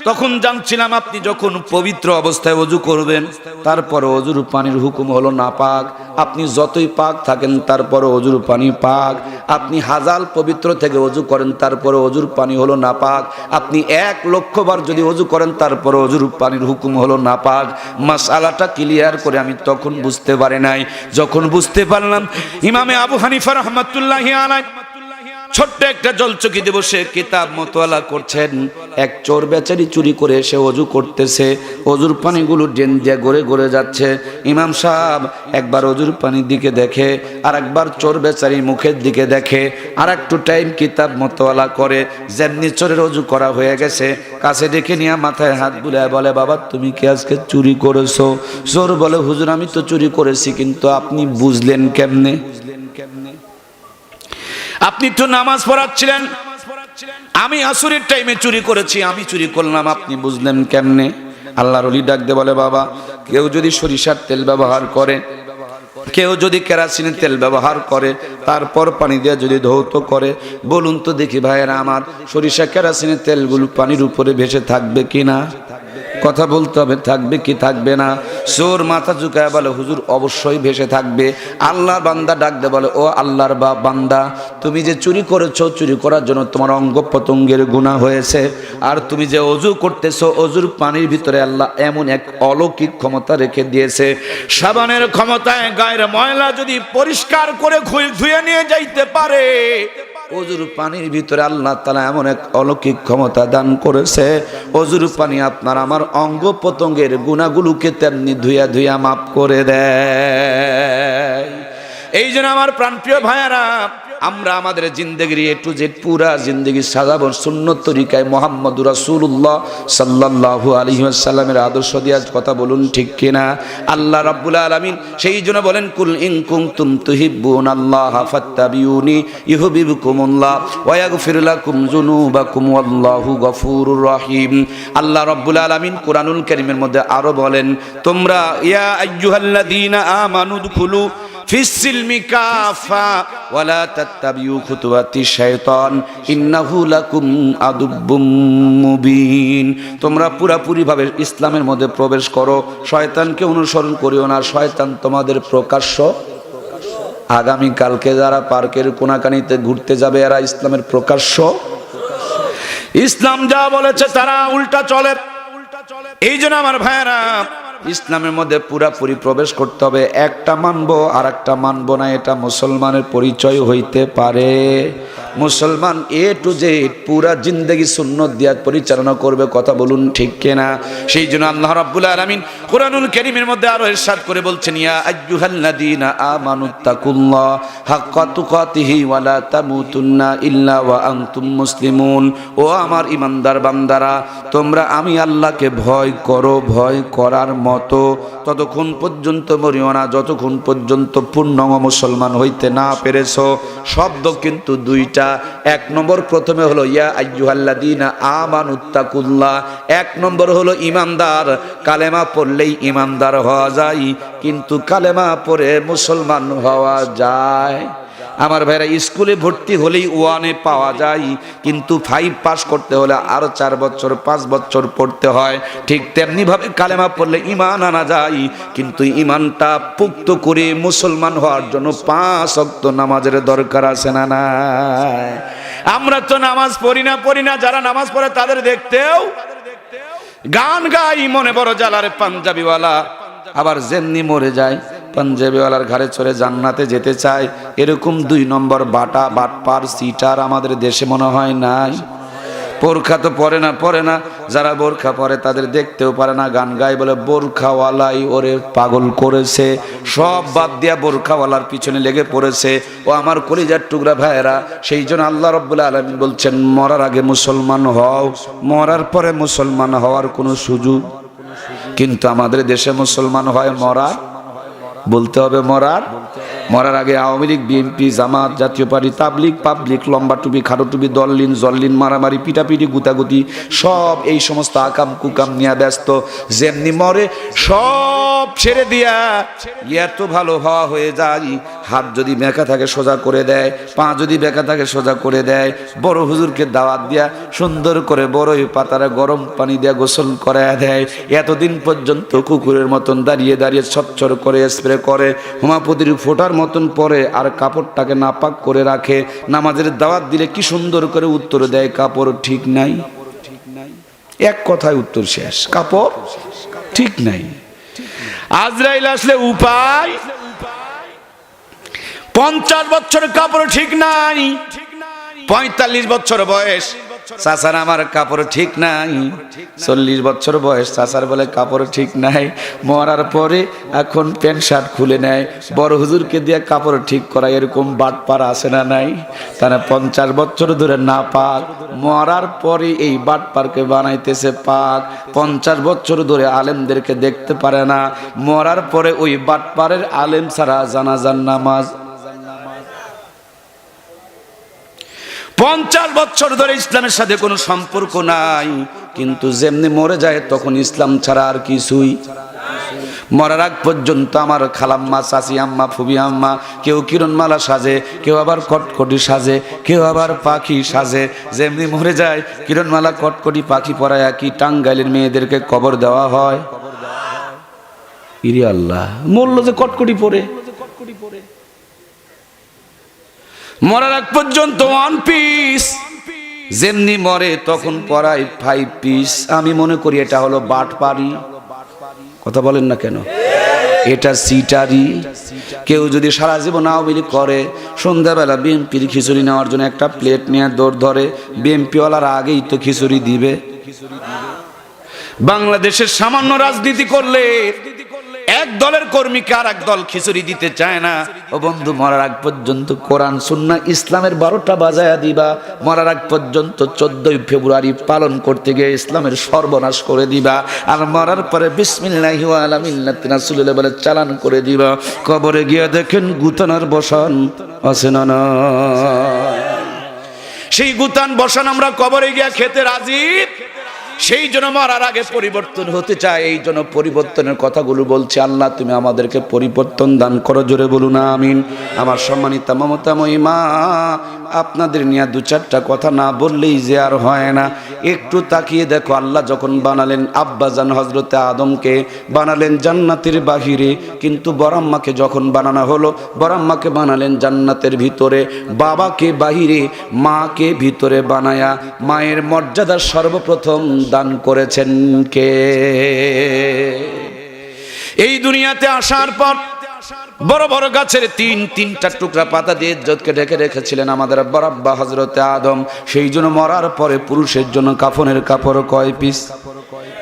B: তখন জানছিলাম, আপনি যখন পবিত্র অবস্থায় ওযু করবেন, তারপর ওযুর পানির হুকুম হলো নাপাক। আপনি যতই পাক থাকেন তারপর ওযুর পানি পাক। আপনি হাজাল পবিত্র থেকে ওযু করেন, তারপর ওযুর পানি হলো নাপাক। আপনি 1,00,000 বার যদি ওযু করেন, তারপর ওযুর পানির হুকুম হলো নাপাক। মাসআলাটা ক্লিয়ার করে আমি তখন বুঝতে পারি নাই। যখন বুঝতে পারলাম, ইমামে আবু হানিফা রাহমাতুল্লাহি আলাইহি ছোট্ট একটা জলচকিতে বসে কিতাব মোতালা করছেন। এক চোর বেচারি চুরি করে এসে ওযু করতেছে, ওযুর পানিগুলো ড্রেন দিয়ে গড়ে গড়ে যাচ্ছে। ইমাম সাহেব একবার ওযুর পানির দিকে দেখে, আর একবার চোর বেচারি মুখের দিকে দেখে, আর একটু টাইম কিতাব মোতালা করে। যেমনি চোরের ওযু করা হয়ে গেছে, কাছে ডেকে নিয়ে মাথায় হাত বুলায় বলে, বাবা তুমি কি আজকে চুরি করেছো? চোর বলে, হুজুর আমি তো চুরি করেছি, কিন্তু আপনি বুঝলেন কেমনে? আপনি তো নামাজ পড়াচ্ছিলেন, আমি আসরের টাইমে চুরি করেছি, আমি চুরি করলাম, আপনি বুঝলেন কেমনে? আল্লাহর ওলি ডাক দিয়ে বলে, বাবা কেউ যদি সরিষার তেল ব্যবহার করে, কেউ যদি কেরাসিনের তেল ব্যবহার করে, তারপর পানি দিয়ে যদি ধৌত করে, বলুন তো দেখি ভাইয়েরা আমার, সরিষা কেরাসিনের তেলগুলো পানির উপরে ভেসে থাকবে কিনা? কথা বলতে হবে, থাকবে কি থাকবে না? চোর মাথা ঝুঁকায় বলে হুজুর অবশ্যই ভেসে থাকবে। আল্লাহর বান্দা ডাক দে বলে ও আল্লাহর বান্দা, তুমি যে চুরি করেছো, চুরি করার জন্য তোমার অঙ্গ প্রত্যঙ্গের গুনাহ হয়েছে। আর তুমি যে অজু করতেছো, অজুর পানির ভিতরে আল্লাহ এমন এক অলৌকিক ক্ষমতা রেখে দিয়েছে, সাবানের ক্ষমতায় গায়ের ময়লা যদি পরিষ্কার করে ধুয়ে নিয়ে যাইতে পারে, অজুর পানির ভিতরে আল্লাহ তাআলা এমন এক অলৌকিক ক্ষমতা দান করেছে, অজুর পানি আপনার আমার অঙ্গ প্রত্যঙ্গের গুনাহগুলোকে তেমনি ধুইয়া ধুইয়া মাফ করে দেয়। এই জন্য আমার প্রাণপ্রিয় ভাইয়ারা, আমরা আমাদের জিন্দেগির এ টু জেড পুরা জিন্দেগি সাজাবো সুন্নত তরিকায় মুহাম্মদুর রাসূলুল্লাহ সাল্লাল্লাহু আলাইহি ওয়াসাল্লামের আদর্শ দিয়ে। কথা বলুন ঠিক কিনা? আল্লাহ রাব্বুল আলামিন সেই জন্য বলেন কুল ইন কুনতুম তুহিব্বুনাল্লাহা ফাত্তাবিউনি ইউহিব্বুকুমুল্লাহ ওয়া ইয়াগফির লাকুম যুনুবাকুম ওয়াল্লাহু গফুরুর রহিম। আল্লাহ রাব্বুল আলামিন কুরআনুল কারীমের মধ্যে আরো বলেন, তোমরা ইয়া আইয়ুহাল্লাযীনা আমানু দুখুলু ফিসসিলমি কাফা ওয়ালা তাত্তাবিউ খুতুওয়াতিশ শাইতান ইন্নাহু লাকুম আদুব্বুম মুবিন। তোমরা পুরাপুরি ভাবে ইসলামের মধ্যে প্রবেশ করো, শয়তানকে অনুসরণ করিও না, শয়তান তোমাদের প্রকাশ্য। আগামী কালকে যারা পার্কের কোনাকানিতে ঘুরতে যাবে, এরা ইসলামের প্রকাশ্য। ইসলাম যা বলেছে তারা উল্টা চলে। এই জন্য আমার ভাইয়েরা, ইসলামের মধ্যে পুরাপুরি প্রবেশ করতে হবে। একটা মানবো আর একটা মানবো না, এটা মুসলমানের পরিচয় হইতে পারে। মুসলমান এ টু জেড পুরা জিন্দেগি সুন্নত দিয়া পরিচালনা করবে। কথা বলুন ঠিক কিনা? সেই জন্য আল্লাহ রাব্বুল আলামিন কুরআনুল কারীমের মধ্যে আরো ইরশাদ করে বলছেন, ইয়া আইয়ুহাল্লাযীনা আমানুত্তাকুল্লাহ হাক্কা তুকাতিহি ওয়া লা তামুতুন্না ইল্লা ওয়া আনতুম মুসলিমুন। ও আমার ঈমানদার বান্দারা, তোমরা আমি আল্লাহকে ভয় করো, ভয় করার মতো ততক্ষণ পর্যন্ত মরিও না যতক্ষণ পর্যন্ত পূর্ণাঙ্গ মুসলমান হইতে না পেরেছো। শব্দ কিন্তু দুইটা। এক নম্বর প্রথমে হলো ইয়া আইয়ুহাল্লাযীনা আমানুত্তাকুল্লাহ, এক নম্বর হলো ইমানদার। কালেমা পড়লেই ইমানদার হওয়া যায়, কিন্তু কালেমা পড়ে মুসলমান হওয়া যায়। আমার ভাইরা, স্কুলে ভর্তি হলেই ওয়ানে পাওয়া যায়, কিন্তু 5 পাস করতে হলে আরো 4 বছর 5 বছর পড়তে হয়। ঠিক তেমনি ভাবে কালেমা পড়লে ঈমান আনা যায়, কিন্তু ঈমানটা পুক্ত করে মুসলমান হওয়ার জন্য 5 ওয়াক্ত নামাজের দরকার আছে না নাই? আমরা তো নামাজ পড়ি না, যারা নামাজ পড়ে তাদের দেখতেও গান গাই, মনে বড় জ্বালারে পাঞ্জাবিওয়ালা, আবার যেমনি মরে যায় পাঞ্জাবিওয়ালার ঘাড়ে চড়ে জান্নাতে যেতে চায়। এরকম 2 নম্বর বাটপার সিটার আমাদের দেশে মনে হয় নাই। বোরখা তো পরে না, যারা বোরখা পরে তাদের দেখতেও পারে না, গান গায় বলে বোরখাওয়ালাই ওরে পাগল করেছে। সব বাদ দিয়া বোরখাওয়ালার পিছনে লেগে পড়েছে। ও আমার কলিজার টুকরা ভাইয়েরা, সেই জন্য আল্লাহ রাব্বুল আলামিন বলছেন, মরার আগে মুসলমান হও, মরার পরে মুসলমান হওয়ার কোনো সুযোগ। কিন্তু আমাদের দেশে মুসলমান হয় মরার, বলতে হবে মরার আগে আওয়ামী লীগ, বিএনপি, জামাত, জাতীয় পার্টি, তাবলিগ, পাবলিক, লম্বা টুপি, খাটো টুপি, দললিন, জল্লিন, মারামারি, পিটাপিটি, গুতাগুতি, সব এই সমস্ত আকাম কুকাম নিয়ে ব্যস্ত। যেমনি মরে সব ছেড়ে দিয়া এত ভালো হওয়া হয়ে যায়, হাত যদি বেঁকা থাকে সোজা করে দেয়, পা যদি বেঁকা থাকে সোজা করে দেয়। বড় হুজুরকে দাওয়াত দিয়া সুন্দর করে বড়ই পাতারে গরম পানি দিয়া গোসল করে দেয়। এতদিন পর্যন্ত কুকুরের মতন দাঁড়িয়ে দাঁড়িয়ে ছটছট করে স্প্রে করে, হোমাপতির ফোটার মতন পরে আর কাপড়টাকে নাপাক করে রাখে। নামাজের দাওয়াত দিলে কি সুন্দর করে উত্তর দেয়, কাপড় ঠিক নাই। এক কথায় উত্তর শেষ, কাপড় ঠিক নাই। আজরাইল আসলে উপায়, 50 বছর কাপড় ঠিক নাই, 45 বছর বয়স চাচার আমার কাপড় ঠিক নাই, 40 বছর বয়স চাচার বলে কাপড় ঠিক নাই। মরার পরে এখন প্যান্ট শার্ট খুলে নেয়, বড় হুজুরকে দিয়ে কাপড় ঠিক করা। এরকম বাটপার আছে না নাই? তারা 50 বছর ধরে না পাক, মরার পরে এই বাটপারকে বানাইতেছে পাক। 50 বছর ধরে আলেমদেরকে দেখতে পারে না, মরার পরে ওই বাটপারের আলেম ছাড়া জানাজার নামাজ। 50 বছর ধরে ইসলামের সাথে কোনো সম্পর্ক নাই, কিন্তু যেমনি মরে যায় তখন ইসলাম ছাড়া আর কিছুই। মরার আগ পর্যন্ত আমার খালাম্মা, চাচি আম্মা, ফুবি আম্মা কেউ কিরণমালা সাজে, কেউ আবার কটকটি সাজে, কেউ আবার পাখি সাজে। যেমনি মরে যায় কিরণমালা কটকটি পাখি পরায়া কি টাঙ্গাইলের মেয়েদেরকে কবর দেওয়া হয়? ইরে আল্লাহ, মরল যে কটকটি পরে। মরার আগ পর্যন্ত ওয়ান পিস, যেমনি মরে তখন পরাই 5 পিস। আমি মনে করি এটা হলো বাটপারি। কথা বলেন না কেন? এটা সিটারি। কেউ যদি সারা জীবন আওয়ামী লীগ করে, সন্ধ্যাবেলা বিএনপির খিচুড়ি নেওয়ার জন্য একটা প্লেট নিয়ে দৌড় ধরে, বিএনপিওয়ালার আগেই তো খিচুড়ি দিবে। বাংলাদেশের সামান্য রাজনীতি করলে এক দলের কর্মীকে আর এক দল খিচুড়ি দিতে চায় না। ও বন্ধু, মরার আগ পর্যন্ত কোরআন সুন্নাহ ইসলামের 12টা বাজায়া দিবা। মরার আগ পর্যন্ত 14ই ফেব্রুয়ারি পালন করতে গিয়ে ইসলামের সর্বনাশ করে দিবা। আর মরার পরে বিসমিল্লাহি ওয়া আলা মিল্লাতি রাসূলিল্লাহ বলে চালান করে দিবা। কবরে গিয়ে দেখেন গুতানার বসান আছে না না। সেই গুতান বসান আমরা কবরে গিয়ে খেতে রাজি। সেই জন্য মরার আগে পরিবর্তন হতে চায়। এই জন্য পরিবর্তনের কথাগুলো বলছে। আল্লাহ তুমি আমাদেরকে পরিবর্তন দান করো, জোরে বলুন আমিন। আমার সম্মানিত মমতাময়ী মা, আপনাদের নিয়ে 2-4টা কথা না বললেই যে আর হয় না। একটু তাকিয়ে দেখো, আল্লাহ যখন বানালেন আব্বাজান হযরতে আদমকে বানালেন জান্নাতের বাহিরে, কিন্তু বরাম্মাকে যখন বানানো হলো, বরাম্মাকে বানালেন জান্নাতের ভিতরে। বাবাকে বাহিরে, মাকে ভিতরে বানায়া মায়ের মর্যাদা সর্বপ্রথম দান করেছেন কে? এই দুনিয়াতে আসার পর বড় বড় গাছের 3-3টা টুকরা পাতা দিয়ে ইজ্জতকে ঢেকে রেখেছিলেন আমাদের বরাব্বা হযরতে আদম। সেই জন্য মরার পরে পুরুষের জন্য কাফনের কাপড় কয় পিস?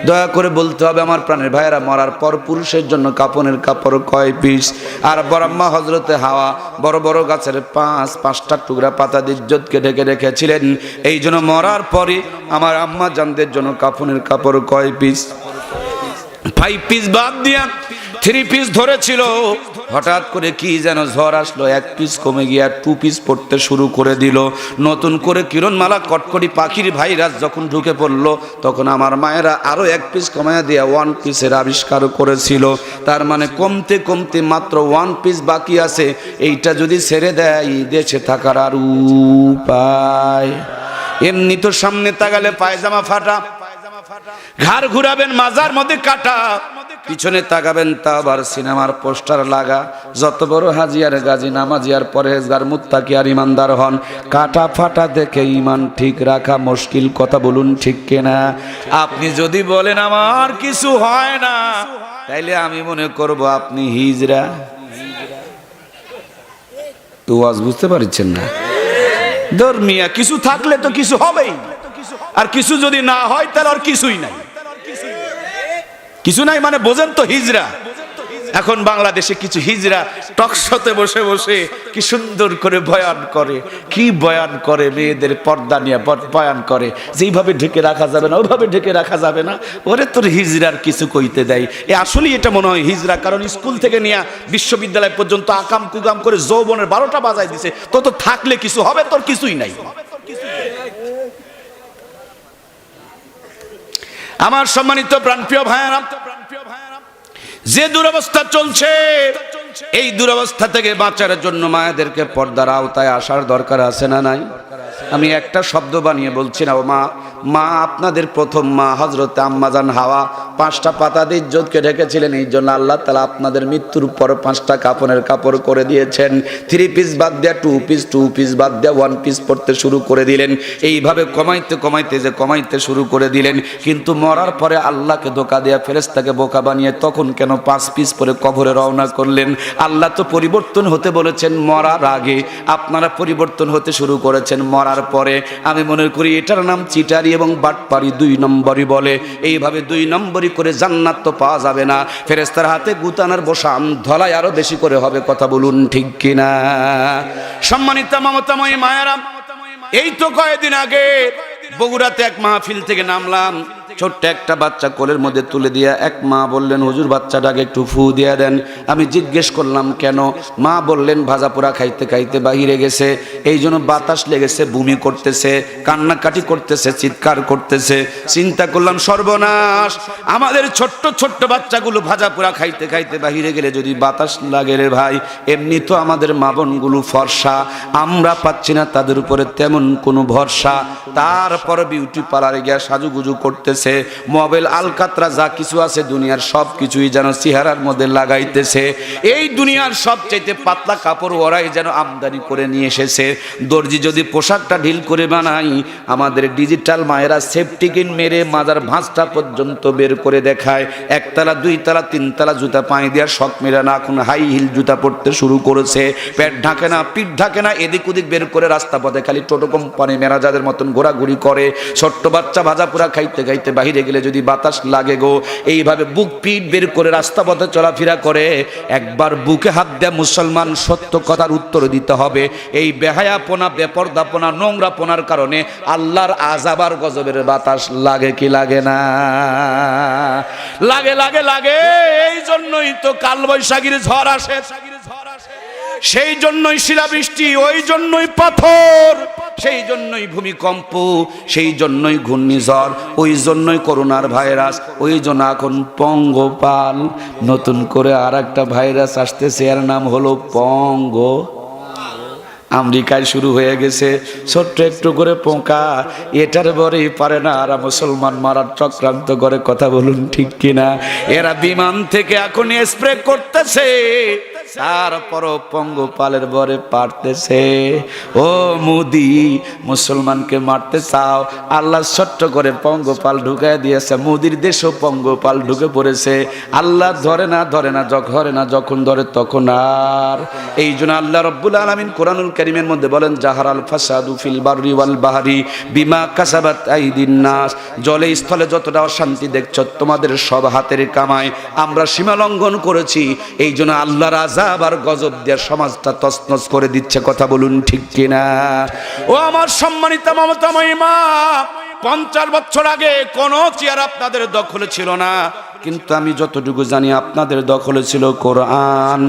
B: দয়া করে বলতে হবে আমার প্রাণের ভাইয়েরা, মরার পর পুরুষের জন্য কাফনের কাপড় কয় পিস? আর বরাম্মা হযরতে হাওয়া বড় বড় গাছের 5-5টা টুকরা পাতা দিয়ে ইজ্জতকে ঢেকে রেখেছিলেন। এই জন্য মরার পরে আমার আম্মা জানদের জন্য কাফনের কাপড় কয় পিস? 5 পিস বাদ দিয়া 3 পিস ধরেছিল। হঠাৎ করে কি যেন ঝড় আসলো, 1 পিস কমে গিয়া 2 পিস পড়তে শুরু করে দিল। নতুন করে কিরণমালা কটকটি পাখির ভাইরাস যখন ঢুকে পড়লো, তখন আমার মায়েরা আরো 1 পিস কমায়া দিয়া 1 পিসের আবিষ্কার করেছিল। তার মানে কমতে কমতে মাত্র 1 পিস বাকি আছে। এইটা যদি ছেড়ে দেয় দেশে থাকার আর উপায়। এমনি তো সামনে তাকালে পায়জামা ফাটা, ঘাড় ঘুরাবেন মাজার মধ্যে কাটা, পিছনে তাকাবেন তা আবার সিনেমার পোস্টার লাগা। যত বড় হাজি আর গাজী, নামাজি আর পরহেজগার, মুত্তাকি আর ইমানদার হন, কাটা ফাটা দেখে ইমান ঠিক রাখা মুশকিল। কথা বলুন ঠিক কিনা? আপনি যদি বলেন আমার কিছু হয় না, তাইলে আমি মনে করব আপনি হিজড়া। তো আজ বুঝতে পারছেন না? ধর্মিয়া কিছু থাকলে তো কিছু হবেই, আর কিছু যদি না হয় তাহলে আর কিছুই নাই। কিছু নাই মানে বোঝেন তো, হিজরা। এখন বাংলাদেশে কিছু হিজরা টকশোতে বসে বসে কি সুন্দর করে বয়ান করে, কি বয়ান করে, মেয়েদের পর্দা নিয়ে বয়ান করে, যেইভাবে ঢেকে রাখা যাবে না ওইভাবে ঢেকে রাখা যাবে না। ওরে তোর হিজরার কিছু কইতে দেয়। আসলেই এটা মনে হয় হিজরা, কারণ স্কুল থেকে নিয়ে বিশ্ববিদ্যালয় পর্যন্ত আকাম কুকাম করে যৌবনের 12টা বাজায় দিছে। তো থাকলে কিছু হবে, তোর কিছুই নাই। আমার সম্মানিত প্রাণপ্রিয় ভাইয়েরা, যে দুরবস্থা চলছে, এই দুরবস্থা থেকে বাঁচার জন্য মায়েদেরকে পর্দার আওতায় আসার দরকার আছে না নাই? আমি একটা শব্দ বানিয়ে বলছি না, ও মা, মা আপনাদের প্রথম মা হযরতে আম্মাজান হাওয়া 5টা পাতা দিয়ে ইজ্জতকে ঢেকেছিলেন। এই জন্য আল্লাহ তাআলা আপনাদের মৃত্যুর পর 5টা কাফনের কাপড় করে দিয়েছেন। 3 পিস বাদ দেয়া 2 পিস, 2 পিস বাদ দেয়া 1 পিস পড়তে শুরু করে দিলেন। এইভাবে কমাইতে কমাইতে যে কমাইতে শুরু করে দিলেন, কিন্তু মরার পরে আল্লাহকে ধোঁকা দেয়া, ফেরেশতাকে বোকা বানিয়ে তখন কেন 5 পিস পরে কবরে রওনা করলেন? আল্লাহ তো পরিবর্তন হতে বলেছেন মরার আগে, আপনারা পরিবর্তন হতে শুরু করেছেন মরার পরে। আমি মনে করি এটার নাম চিটারি এবং বাটপারি, 2 নম্বরই বলে। এইভাবে 2 নম্বরই করে জান্নাত তো পাওয়া যাবে না। ফেরেশতার হাতে গুতানার বসান ধলাই আরো বেশি করে হবে। কথা বলুন ঠিক কিনা? সম্মানিত মমতাময়ী মায়েরা, এই তো কয়েকদিন আগে বগুড়াতে এক মাহফিল থেকে নামলাম। ছোট্ট একটা বাচ্চা কোলের মধ্যে তুলে দিয়া এক মা বললেন, হুজুর বাচ্চাটাকে একটু ফু দিয়ে দেন। আমি জিজ্ঞেস করলাম কেন? মা বললেন, ভাজা পোড়া খাইতে খাইতে বাহিরে গেছে, এই জন্য বাতাস লেগেছে, বমি করতেছে, কান্নাকাটি করতেছে, চিৎকার করতেছে। চিন্তা করলাম সর্বনাশ, আমাদের ছোট্ট ছোট্ট বাচ্চাগুলো ভাজা পোড়া খাইতে খাইতে বাহিরে গেলে যদি বাতাস লাগে রে ভাই, এমনি তো আমাদের মা বোনগুলো ফর্সা, আমরা পাচ্ছি না তাদের উপরে তেমন কোনো ভরসা। তারপর বিউটি পার্লারে গিয়া সাজুগুজু করতেছে, মোবাইল আলকাতরা যা কিছু আছে দুনিয়ার সব কিছুই যেন চেহারার মধ্যে লাগাইতেছে। এই দুনিয়ার সবচাইতে পাতলা কাপড় ওরাই যেন আমদানি করে নিয়ে এসেছে। দর্জি যদি পোশাকটা ঢিল করে বানাই, আমাদের ডিজিটাল মায়েরা সেফটিকিন মেরে মাজার ভাঁজটা পর্যন্ত বের করে দেখায়। একতলা, দুইতলা, তিনতলা জুতা পায়ে দেওয়ার শখ মেরে না, এখন হাই হিল জুতা পড়তে শুরু করেছে। পেট ঢাকে না, পিঠ ঢাকে না, এদিক ওদিক বের করে রাস্তা পথে খালি টোটো কোম্পানি মেরাজাদের মতন ঘোরাঘুরি করে। ছোট্ট বাচ্চা ভাজা পোড়া খাইতে খাইতে বাহিরে গেলে যদি বাতাস লাগে গো, এইভাবে বুক পিঠ বের করে রাস্তা পথে চলাফেরা করে। একবার বুকে হাত দেয়া মুসলমান, সত্য কথার উত্তর দিতে হবে। এই বেহায়াপনা, বেপরদাপনা, নোংরাপনার কারণে আল্লাহর আযাব আর গজবের বাতাস লাগে কি লাগে না? লাগে লাগে লাগে। এই জন্যই তো কালবৈশাখীর ঝড় আসে, সেই জন্যই শিলাবৃষ্টি, ওই জন্যই পাথর, সেই জন্যই ভূমিকম্প, সেই জন্যই ঘূর্ণিঝড়, ওই জন্যই করোনার ভাইরাস, ওই জন্য এখন পঙ্গপাল। নতুন করে আর একটা ভাইরাস আসতেছে, এর নাম হলো পঙ্গ। আমেরিকায় শুরু হয়ে গেছে, ছোট্ট একটু করে পোকা, এটার বরেই পারে না আর মুসলমান মারার চক্রান্ত করে। কথা বলুন ঠিক কিনা? এরা বিমান থেকে এখন স্প্রে করতেছে, তারপরও পঙ্গপালের বরে পারতেছে। ও মোদি, মুসলমানকে মারতে চাও, আল্লাহ ছোট্ট করে পঙ্গপাল ঢুকায় দিয়েছে। মোদির দেশেও পঙ্গপাল ঢুকে পড়েছে। আল্লাহ ধরে না, ধরে না, ধরে না, যখন ধরে তখন আর। এই জন্য আল্লাহ রব্বুল আলামিন কোরআনুল কারীমের মধ্যে বলেন, জাহারাল ফাসাদু ফিল বাররি ওয়াল বাহরি বিমা কাসাবাত আইদিন নাস। জলে স্থলে যতটা অশান্তি দেখছো, তোমাদের সব হাতের কামাই। আমরা সীমা লঙ্ঘন করেছি, এই জন্য আল্লাহর আযাব আর গজব দিয়ে সমাজটা তছনছ করে দিচ্ছে। কথা বলুন ঠিক কিনা? ও আমার সম্মানিত মমতাময়ী মা, 50 বছর আগে কোন চেয়ার আপনাদের দখলে ছিল না, কিন্তু আমি যতটুকু জানি আপনাদের দখলে ছিল কোরআন,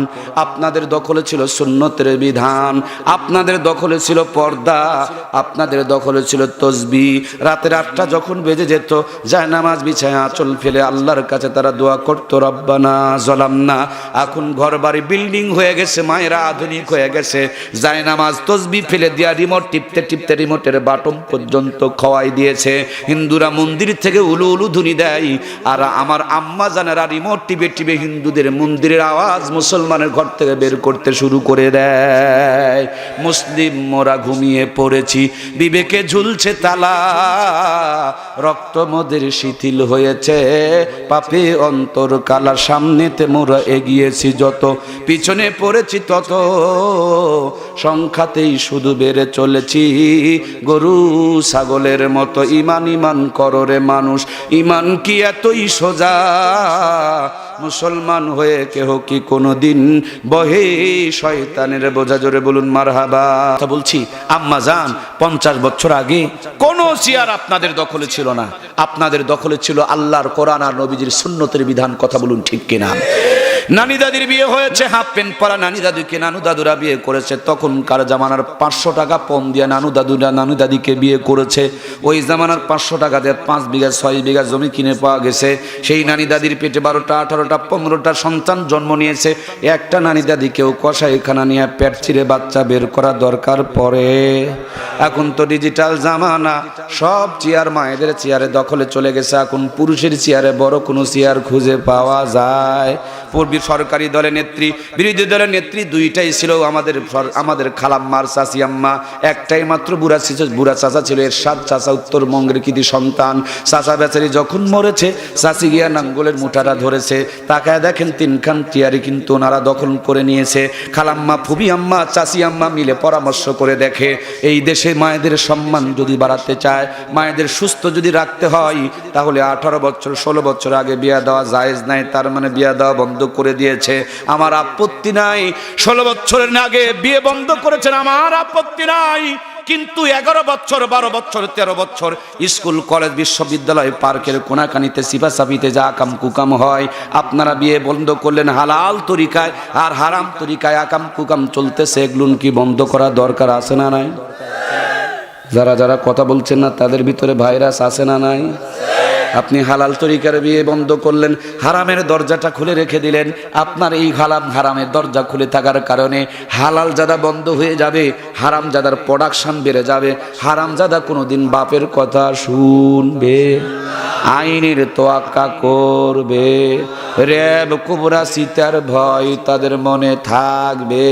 B: আপনাদের দখলে ছিল সুন্নতের বিধান, আপনাদের দখলে ছিল পর্দা, আপনাদের দখলে ছিল তাসবিহ। রাতের 8টা যখন বেজে যেত, জায়নামাজ বিছায় আঁচল ফেলে আল্লাহর কাছে তারা দোয়া করতো, রব্বানা যালামনা। এখন ঘর বাড়ি বিল্ডিং হয়ে গেছে, মায়েরা আধুনিক হয়ে গেছে, জায়নামাজ তাসবিহ ফেলে দিয়া রিমোট টিপতে টিপতে রিমোটের বাটন পর্যন্ত খোয়াই দিয়েছে। হিন্দুরা মন্দির থেকে উলু উলু ধ্বনি দেয়, আর আমার আম্মা জানেরা রিমোট টিপে টিপে হিন্দুদের মন্দিরের আওয়াজ মুসলমানের ঘর থেকে বের করতে শুরু করে দেয়। মুসলিম মোরা ঘুমিয়ে পড়েছি, বিবেকে ঝুলছে তালা, রক্ত মোদের শিথিল হয়েছে, পাপে অন্তর কালা, সামনেতে মোরা এগিয়েছি যত, পিছনে পড়েছি তত, সংখ্যাতেই শুধু বেড়ে চলেছি গরু ছাগলের মতো। ইমান ইমান কররে মানুষ, ইমান কি এতই সোজা? মুসলমান হয়ে কেহ কি কোনোদিন বহে শয়তানের বোঝা? জোরে বলুন মারহাবা। কথা বলছি আম্মা জান, 50 বছর আগে কোন চেয়ার আপনাদের দখলে ছিল না, আপনাদের দখলে ছিল আল্লাহর কোরআন আর নবীজির সুন্নতের বিধান। কথা বলুন ঠিক কিনা? নানি দাদির বিয়ে হয়েছে, হাফ প্যান্ট পরা নানি দাদুকে নানু দাদুরা বিয়ে করেছে। তখনকার জামানার 500 টাকা পণ দিয়ে নানু দাদুরা নানু দাদিকে বিয়ে করেছে। ওই জামানার 500 টাকা দিয়ে 5 বিঘা 6 বিঘা জমি কিনে পাওয়া গেছে। সেই নানি দাদির পেটে 12টা 18টা 15টা সন্তান জন্ম নিয়েছে। একটা নানি দাদিকেও কষাইখানা নিয়ে পেট ছিঁড়ে বাচ্চা বের করা দরকার পড়ে। এখন তো ডিজিটাল জামানা, সব চেয়ার মায়েদের চেয়ারে দখলে চলে গেছে। এখন পুরুষের চেয়ারে বড় কোনো চেয়ার খুঁজে পাওয়া যায়? পূর্বী সরকারি দলের নেত্রী, বিরোধী দলের নেত্রী দুইটাই ছিল। আমাদের খালাম্মার চাচি আম্মা একটাই মাত্র বুড়া চাচা ছিল, এরশাদ চাচা উত্তরবঙ্গের কৃতি সন্তান। চাচা বেচারি যখন মরেছে, চাচি গিয়া নাঙ্গলের মুঠাটা ধরেছে, তাকায় দেখেন 3খান চেয়ারি কিন্তু ওনারা দখল করে নিয়েছে। খালাম্মা, ফুবি আম্মা, চাচি আম্মা মিলে পরামর্শ করে দেখে, এই দেশে মায়েদের সম্মান যদি বাড়াতে চায়, মায়েদের সুস্থ যদি রাখতে হয়, তাহলে 18 বছর 16 বছর আগে বিয়া দেওয়া জায়েজ নাই, তার মানে বিয়া দেওয়া বন্ধ করে দিয়েছে। আমার আপত্তি নাই, 16 বছরের আগে বিয়ে বন্ধ করেছেন, আমার আপত্তি নাই। কিন্তু 11 বছর 12 বছর 13 বছর স্কুল কলেজ বিশ্ববিদ্যালয় পার্কের কোনাকানিতে সিপাসাপিতে যা আকাম কুকাম হয়, আপনারা বিয়ে বন্ধ করলেন হালাল তরিকায়, আর হারাম তরিকায় আকাম কুকাম চলতেছে, এগুলো কি বন্ধ করা দরকার আছে না নাই? যারা যারা কথা বলছেন না তাদের ভিতরে ভাইরাস আছে না নাই? আপনি হালাল তরিকার বিয়ে বন্ধ করলেন, হারামের দরজাটা খুলে রেখে দিলেন। আপনার এই হারামের দরজা খুলে থাকার কারণে হালাল জাদা বন্ধ হয়ে যাবে, হারাম জাদার প্রোডাকশন বেড়ে যাবে। হারাম জাদা কোনোদিন বাপের কথা শুনবে, আইনের তোয়াক্কা করবে, র্যাব কুবরা সিতার ভয় তাদের মনে থাকবে,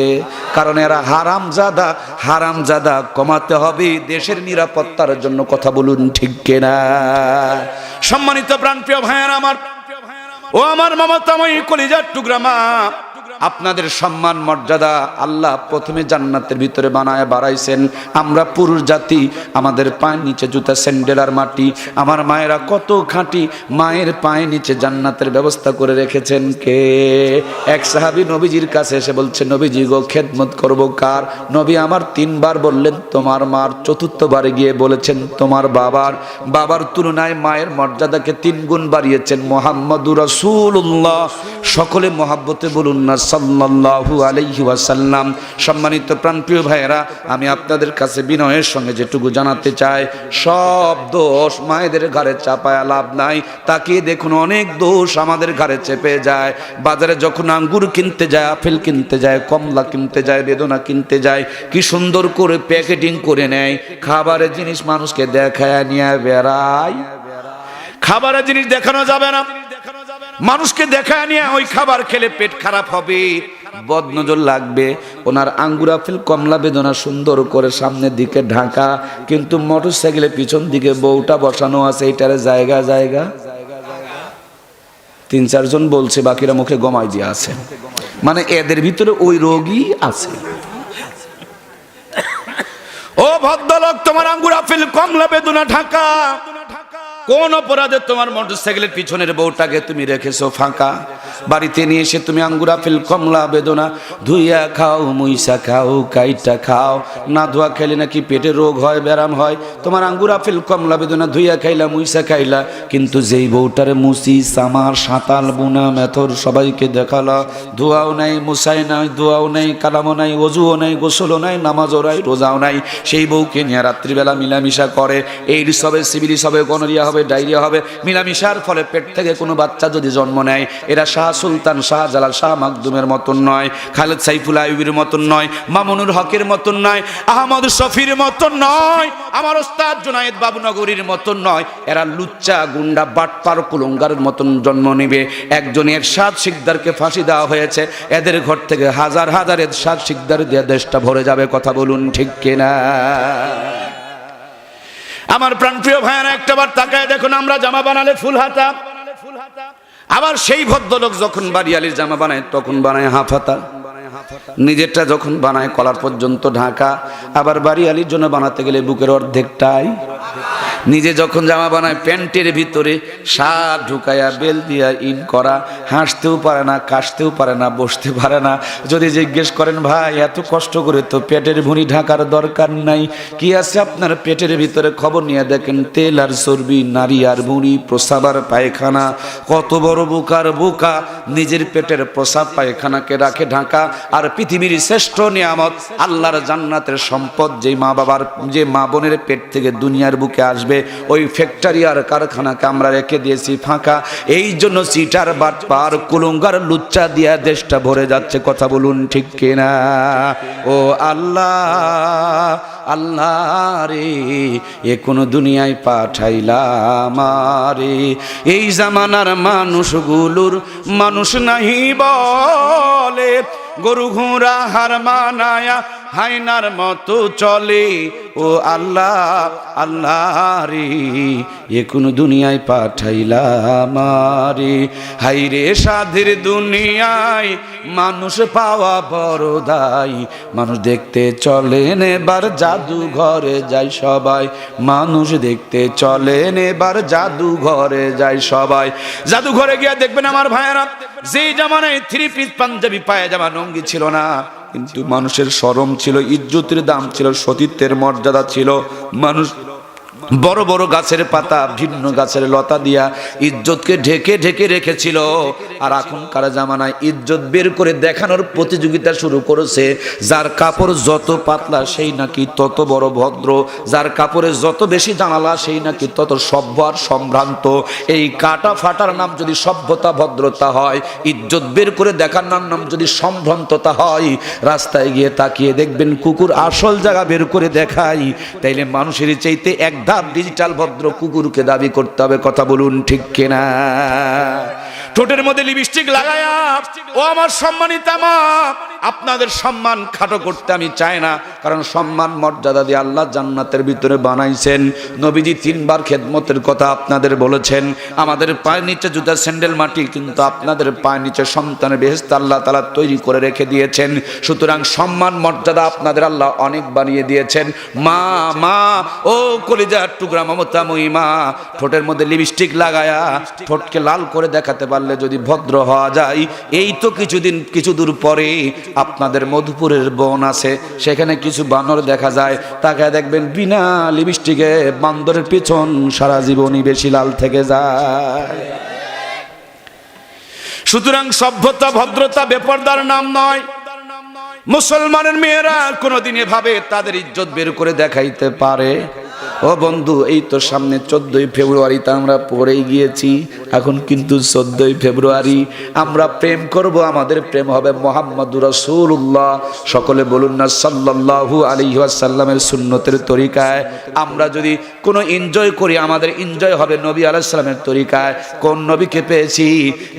B: কারণ এরা হারাম জাদা কমাতে হবে দেশের নিরাপত্তার জন্য। কথা বলুন ঠিক কিনা? সম্মানিত প্রাণপ্রিয় ভাইয়েরা আমার, ও আমার মমতাময়ী কলিজার টুকরা মা, আপনাদের সম্মান মর্যাদা আল্লাহ প্রথমে জান্নাতের ভিতরে বানায় বাড়াইছেন। আমরা পুরুষ জাতি, আমাদের পায়ের নিচে জুতা স্যান্ডেল আর মাটি। আমার মায়েরা কত খাঁটি, মায়ের পায়ের নিচে জান্নাতের ব্যবস্থা করে রেখেছেন কে? এক সাহাবী নবীজির কাছে এসে বলছে, নবীজি গো, খেদমত করবো কার? নবী আমার 3 বার বললেন তোমার মার, 4র্থবারে গিয়ে বলেছেন তোমার বাবার। বাবার তুলনায় মায়ের মর্যাদাকে 3 গুণ বাড়িয়েছেন মুহাম্মাদুর রাসূলুল্লাহ। সকলে মহাব্বতে বলুন না সাল্লাল্লাহু আলাইহি ওয়াসাল্লাম। সম্মানিত প্রাণপ্রিয় ভাইয়েরা, আমি আপনাদের কাছে বিনয়ের সঙ্গে যেটুকু জানাতে চাই, সব দোষ মায়েদের ঘাড়ে চাপায় লাভ নাই। তাকিয়ে দেখুন, অনেক দোষ আমাদের ঘাড়ে চেপে যায়। বাজারে যখন আঙ্গুর কিনতে যায়, আপেল কিনতে যায়, কমলা কিনতে যায়, বেদনা কিনতে যায়, কি সুন্দর করে প্যাকেটিং করে নেয়, খাবারের জিনিস মানুষকে দেখায় নিয়ে বেড়ায়। খাবারের জিনিস দেখানো যাবে না, মানুষকে দেখায় নিয়ে ওই খাবার খেলে পেট খারাপ হবে, বদনজর লাগবে। ওনার আঙ্গুর আপেল কমলা বেদনা সুন্দর করে সামনের দিকে ঢাকা, কিন্তু মোটরসাইকেলের পিছন দিকে বউটা বসানো আছে, এটারে জায়গা 3-4 জন বলছে, বাকিরা মুখে গমাই দিয়ে আছে। মানে এদের ভিতরে ওই রোগী আছে। ও ভদ্রলোক, তোমার আঙ্গুর আপেল কমলা বেদনা ঢাকা, কোন অপরাধে তোমার মোটরসাইকেলের পিছনের বউটাকে তুমি রেখেছো ফাঁকা? বাড়িতে নিয়ে এসে তুমি আঙ্গুর আপেল কমলা বেদনা ধুইয়া খাও, মুইসা খাও, কাইটা খাও। না ধোয়া খাইলে নাকি পেটে রোগ হয়, ব্যারাম হয়। তোমার আঙ্গুর আপেল কমলা বেদনা ধুইয়া খাইলা, মুইসা খাইলা, কিন্তু যেই বউটারে মুসি সামার সাঁতাল বুনা মেথর সবাইকে দেখালা, ধোয়াও নাই, মুসাই নাই, ধোয়াও নাই, কালামও নাই, অজুও নাই, গোসলও নাই, নামাজও নাই, রোজাও নাই, সেই বউকে নিয়ে রাত্রিবেলা মিলামিশা করে। এইডস হবে, সিভিলিস হবে, গনোরিয়া হবে, ডায়রিয়া হবে। মিলামিশার ফলে পেট থেকে কোনো বাচ্চা যদি জন্ম নেয়, এরা শাহ সুলতান, শাহ জালাল, শাহ মাকদুমের মতন নয়, খালেদ সাইফুল আইয়ুবের মতন নয়, মামুনুর হকের মতন নয়, আহমদ শফির মতন নয়, আমার ওস্তাদ জুনায়েদ বাবুনগরীর মতন নয়। এরা লুচ্চা, গুন্ডা, বাটপার, কুলঙ্গারের মতন জন্ম নেবে। একজন এরশাদ শিকদারকে ফাঁসি দেওয়া হয়েছে, এদের ঘর থেকে হাজার হাজার এরশাদ শিকদার দিয়ে দেশটা ভরে যাবে। কথা বলুন ঠিক কিনা? আমার প্রাণপ্রিয় ভাইয়েরা, একটাবার তাকায় দেখুন, আমরা জামা বানালে ফুল হাতা, আবার সেই ভদ্রলোক যখন বাড়িয়ালির জামা বানায় তখন বানায় হাফ হাতা। নিজেরটা যখন বানায় কলার পর্যন্ত ঢাকা, আবার বাড়িয়ালির জন্য বানাতে গেলে বুকের অর্ধেকটাই। নিজে যখন জামা বানায় প্যান্টের ভিতরে শার্ট ঢুকায়া বেল দিয়া ইন করা, হাসতেও পারে না, কাশতেও পারে না, বসতে পারে না। যদি জিজ্ঞেস করেন ভাই এত কষ্ট করে তো পেটের ভুঁড়ি ঢাকার দরকার নাই, কি আছে আপনার পেটের ভিতরে? খবর নিয়ে দেখেন, তেল আর চর্বি, নারী আর ভুঁড়ি, প্রস্রাব আর পায়খানা। কত বড় বোকার বোকা, নিজের পেটের প্রস্রাব পায়খানাকে রাখে ঢাকা। আর পৃথিবীর শ্রেষ্ঠ নিয়ামত আল্লাহর জান্নাতের সম্পদ, যে মা বাবার, যে মা বোনের পেট থেকে দুনিয়ার বুকে আসবে, ওই ফ্যাক্টরি আর কারখানাকে আমরা রেখে দিয়েছি ফাঁকা। এই জন্য সিটার, বাটপার, কুলঙ্গার, লুচ্চা দিয়া দেশটা ভরে যাচ্ছে। কথা বলুন ঠিক কিনা? ও আল্লাহ, আল্লাহ রে, এ কোন দুনিয়ায় পাঠাইলাম রে? এই জামানার মানুষগুলোর মানুষ নাহি বলে, গরু ঘোড়া হার মানায়া হাইনার মতো চলে। ও আল্লাহ, আল্লাহ রে, এ কোন দুনিয়ায় পাঠাইলাম রে? হাই রে সাধের দুনিয়ায় মানুষ পাওয়া বড় দায়। মানুষ দেখতে চলেন এবার জাদু ঘরে যায় সবাই, মানুষ দেখতে চলেন এবার জাদু ঘরে যায় সবাই। জাদু ঘরে গিয়ে দেখবেন আমার ভাইয়েরা, যেই জামানায় 3 পিস পাঞ্জাবি পায়জামা লুঙ্গি ছিল না, কিন্তু মানুষের শরম ছিল, ইজ্জতের দাম ছিল, সতীত্বের মর্যাদা ছিল। মানুষ বড় বড় গাছের পাতা, ভিন্ন গাছের লতা দিয়া ইজ্জতকে ঢেকে ঢেকে রেখেছিল। আর এখনকার জামানায় ইজ্জত বের করে দেখানোর প্রতিযোগিতা শুরু করেছে। যার কাপড় যত পাতলা সেই নাকি তত বড় ভদ্র, যার কাপড়ে যত বেশি জানালা সেই নাকি তত সভ্য আর সম্ভ্রান্ত। এই কাটা ফাটার নাম যদি সভ্যতা ভদ্রতা হয়, ইজ্জত বের করে দেখানোর নাম যদি সম্ভ্রান্ততা হয়, রাস্তায় গিয়ে তাকিয়ে দেখবেন কুকুর আসল জায়গা বের করে দেখাই, তাইলে মানুষের চাইতে এক ধাপ ডিজিটাল ভদ্র কুকুরকে দাবি করতে হবে। কথা বলুন ঠিক কিনা? ঠোঁটের মধ্যে লিপস্টিক লাগায়া, ও আমার সম্মানিতা মা, আপনাদের সম্মান খাটো করতে আমি চাই না, কারণ সম্মান মর্যাদা দিয়ে আল্লাহ জান্নাতের ভিতরে বানাইছেন। নবীজি 3 বার খেদমতের কথা আপনাদের বলেছেন। আমাদের পায়ের নিচে জুতা স্যান্ডেল মাটি, কিন্তু আপনাদের পায়ের নিচে সন্তানের বেহেশত আল্লাহ তাআলা তৈরি করে রেখে দিয়েছেন। সুতরাং সম্মান মর্যাদা আপনাদের আল্লাহ অনেক বানিয়ে দিয়েছেন। মা মা ও কলিজার টুকরা মমতাময়ী মা, ঠোঁটের মধ্যে লিপস্টিক লাগায়া ঠোঁটকে লাল করে দেখাতে পারলে যদি ভদ্র হওয়া যায়, এই তো কিছু দূর পরে আপনাদের মধুপুরের বন আছে, সেখানে কিছু বানর দেখা যায়, তাকায় দেখবেন বিনা লিপস্টিকে বান্দরের পিছন সারা জীবনই বেশি লাল থেকে যায়। সুতরাং সভ্যতা ভদ্রতা বেপরদার নাম নয়। মুসলমানের মেয়েরা কোনোদিন এভাবে তাদের ইজ্জত বের করে দেখাইতে পারে? ও বন্ধু, এই তো সামনে 14ই ফেব্রুয়ারিতে আমরা পড়েই গিয়েছি, এখন কিন্তু 14ই ফেব্রুয়ারি আমরা প্রেম করব, আমাদের প্রেম হবে মুহাম্মদুর রাসূলুল্লাহ। সকলে বলুন না সাল্লাল্লাহু আলাইহি ওয়াসাল্লামের সুন্নতের তরিকায়। আমরা যদি কোনো এনজয় করি, আমাদের এনজয় হবে নবী আলাইহিস সালামের তরিকায়। কোন নবীকে পেয়েছি?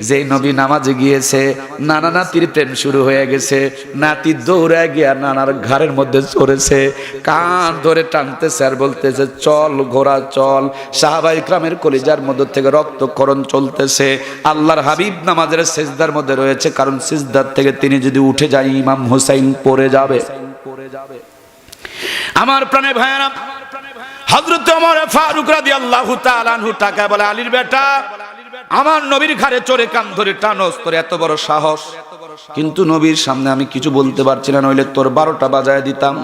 B: যেই নবী নামাজে গিয়েছে, নানা নাতির প্রেম শুরু হয়ে গেছে, নাতি দৌড়ে গিয়া নানার ঘাড়ের মধ্যে চড়েছে, কান ধরে টানতেছে আর বলতেছে চল ঘোড়া চল। সাহাবা ইকরামের কলিজার মধ্য থেকে রক্তক্ষরণ চলতেছে। আল্লাহর হাবিব নামাজের সিজদার মধ্যে রয়েছে, কারণ সিজদার থেকে তিনি যদি উঠে যায় ইমাম হুসাইন পড়ে যাবে। আমার প্রাণে ভাইয়েরা, হযরত ওমর ফারুক রাদিয়াল্লাহু তাআলা আনহু টাকা বলে, আলীর বেটা, আমার নবীর ঘাড়ে চড়ে কান ধরে টানোস, তোর এত বড় সাহস। কিন্তু নবীর সামনে আমি কিছু বলতে পারছি না, নইলে তোর 12টা বাজায় দিতাম।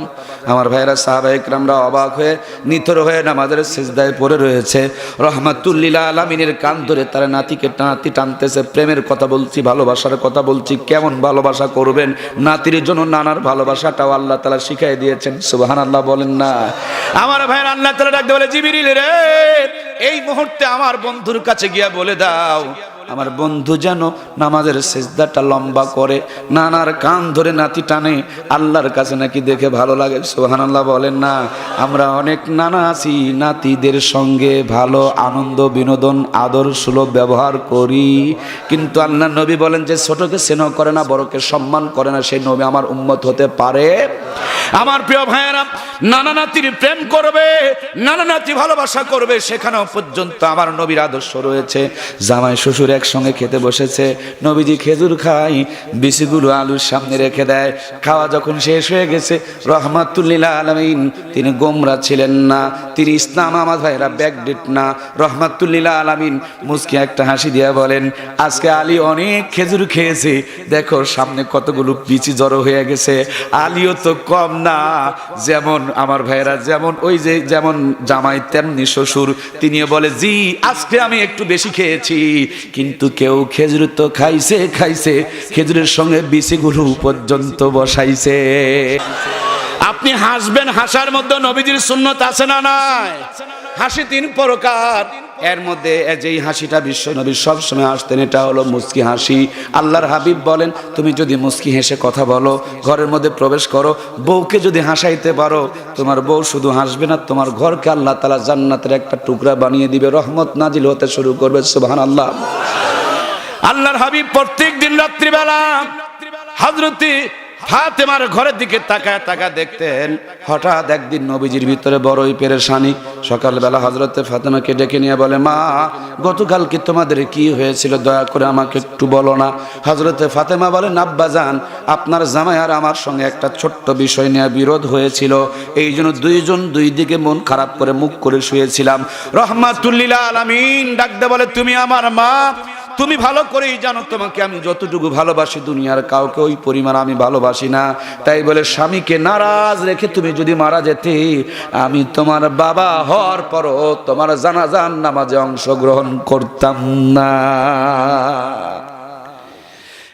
B: আমার ভাইয়েরা সাহাবা ইকরামরা অবাক হয়ে নিথর হয়ে নামাজের সিজদায় পড়ে রয়েছে। রহমাতুল লিল আলামিনের কান ধরে তার নাতিকে টানতেছে। প্রেমের কথা বলছি, ভালোবাসার কথা বলছি। কেমন ভালোবাসা করবেন? নাতির জন্য নানার ভালোবাসাটাও আল্লাহ তাআলা শিখিয়ে দিয়েছেন। সুবহানাল্লাহ বলেন না? আমার ভাইয়েরা, আল্লাহ তাআলা ডাকতে বলে, জিবরিল রে, এই মুহূর্তে আমার বন্ধুর কাছে গিয়া বলে দাও, আমার বন্ধু যেন নামাজের সিজদাটা লম্বা করে, নানার কান ধরে নাতি টানে। আল্লাহর কাছে নাকি দেখে ভালো লাগে। সুবহানাল্লাহ বলেন না? আমরা অনেক নানা আছি, নাতিদের সঙ্গে ভালো আনন্দ বিনোদন আদর সুলভ ব্যবহার করি, কিন্তু আল্লাহর নবী বলেন যে ছোটকে স্নেহ করে না, বড়কে সম্মান করে না, সেই নবী আমার উম্মত হতে পারে? আমার প্রিয় ভাইয়েরা, নানা নাতির প্রেম করবে, নানা নাতি ভালোবাসা করবে, সেখানেও পর্যন্ত আমার নবীর আদর্শ রয়েছে। জামাই শ্বশুর একসঙ্গে খেতে বসেছে, নবীজি খেজুর খায়, বিচিগুলো আলুর সামনে রেখে দেয়। খাওয়া যখন শেষ হয়ে গেছে, রহমাতুল লিল আলামিন, তিনি গোমরা ছিলেন না, তিনি ইসলাম আমার ভাইরা ব্যাকডেট না। রহমাতুল লিল আলামিন মুস্কি একটা হাসি দিয়ে বলেন, আজকে আলী অনেক খেজুর খেয়েছে, দেখো সামনে কতগুলো বিচি জড়ো হয়ে গেছে। আলীও তো কম না। যেমন আমার ভাইরা, যেমন ওই যে যেমন জামাই তেমনি শ্বশুর। তিনিও বলে, জি আজকে আমি একটু বেশি খেয়েছি, কিন্তু কেউ খেজুর তো খাইছে, খেজুরের সঙ্গে বিচিগুলো পর্যন্ত বসাইছে। আপনি হাসবেন, হাসার মধ্যে নবীজির সুন্নত আছে না নাই? হাসি 3 প্রকার, এর মধ্যে যেই হাসিটা বিশ্ব নবী সবসময় হাসতেন, এটা হলো মুস্কি হাসি। আল্লাহর হাবিব বলেন, তুমি যদি মুস্কি হেসে কথা বলো, ঘরের মধ্যে প্রবেশ করো, বউকে যদি হাসাইতে পারো, তোমার বউ শুধু হাসবে না, তোমার ঘরকে আল্লাহ তাআলা জান্নাতের একটা টুকরা বানিয়ে দিবে, রহমত নাজিল হতে শুরু করবে। সুবহানাল্লাহ। আল্লাহর হাবিব প্রত্যেক দিন রাত্রিবেলা হযরতে ফাতেমার ঘরের দিকে তাকায় দেখতেন। হঠাৎ একদিন নবীজির ভিতরে বড়ই পেরেশানি। সকালবেলা হযরতে ফাতেমাকে ডেকে নিয়ে বলে, মা গতকালকে তোমাদের কি হয়েছিল, দয়া করে আমাকে একটু বলো না। হযরতে ফাতেমা বলেন, আব্বাজান, আপনার জামাই আর আমার সঙ্গে একটা ছোট্ট বিষয় নিয়ে বিরোধ হয়েছিল, এই জন্য দুইজন দুই দিকে মন খারাপ করে মুখ করে শুয়েছিলাম। রহমাতুল লিল আলামিন ডাকতে বলে, তুমি আমার মা, তুমি ভালো করেই জানো তোমাকে আমি যতটুকু ভালোবাসি দুনিয়ার কাউকে ওই পরিমাণ আমি ভালোবাসি না। তাই বলে স্বামীকে নারাজ রেখে তুমি যদি মারা যেতে, আমি তোমার বাবা হওয়ার পরও তোমার জানাজার নামাজে অংশগ্রহণ করতাম না।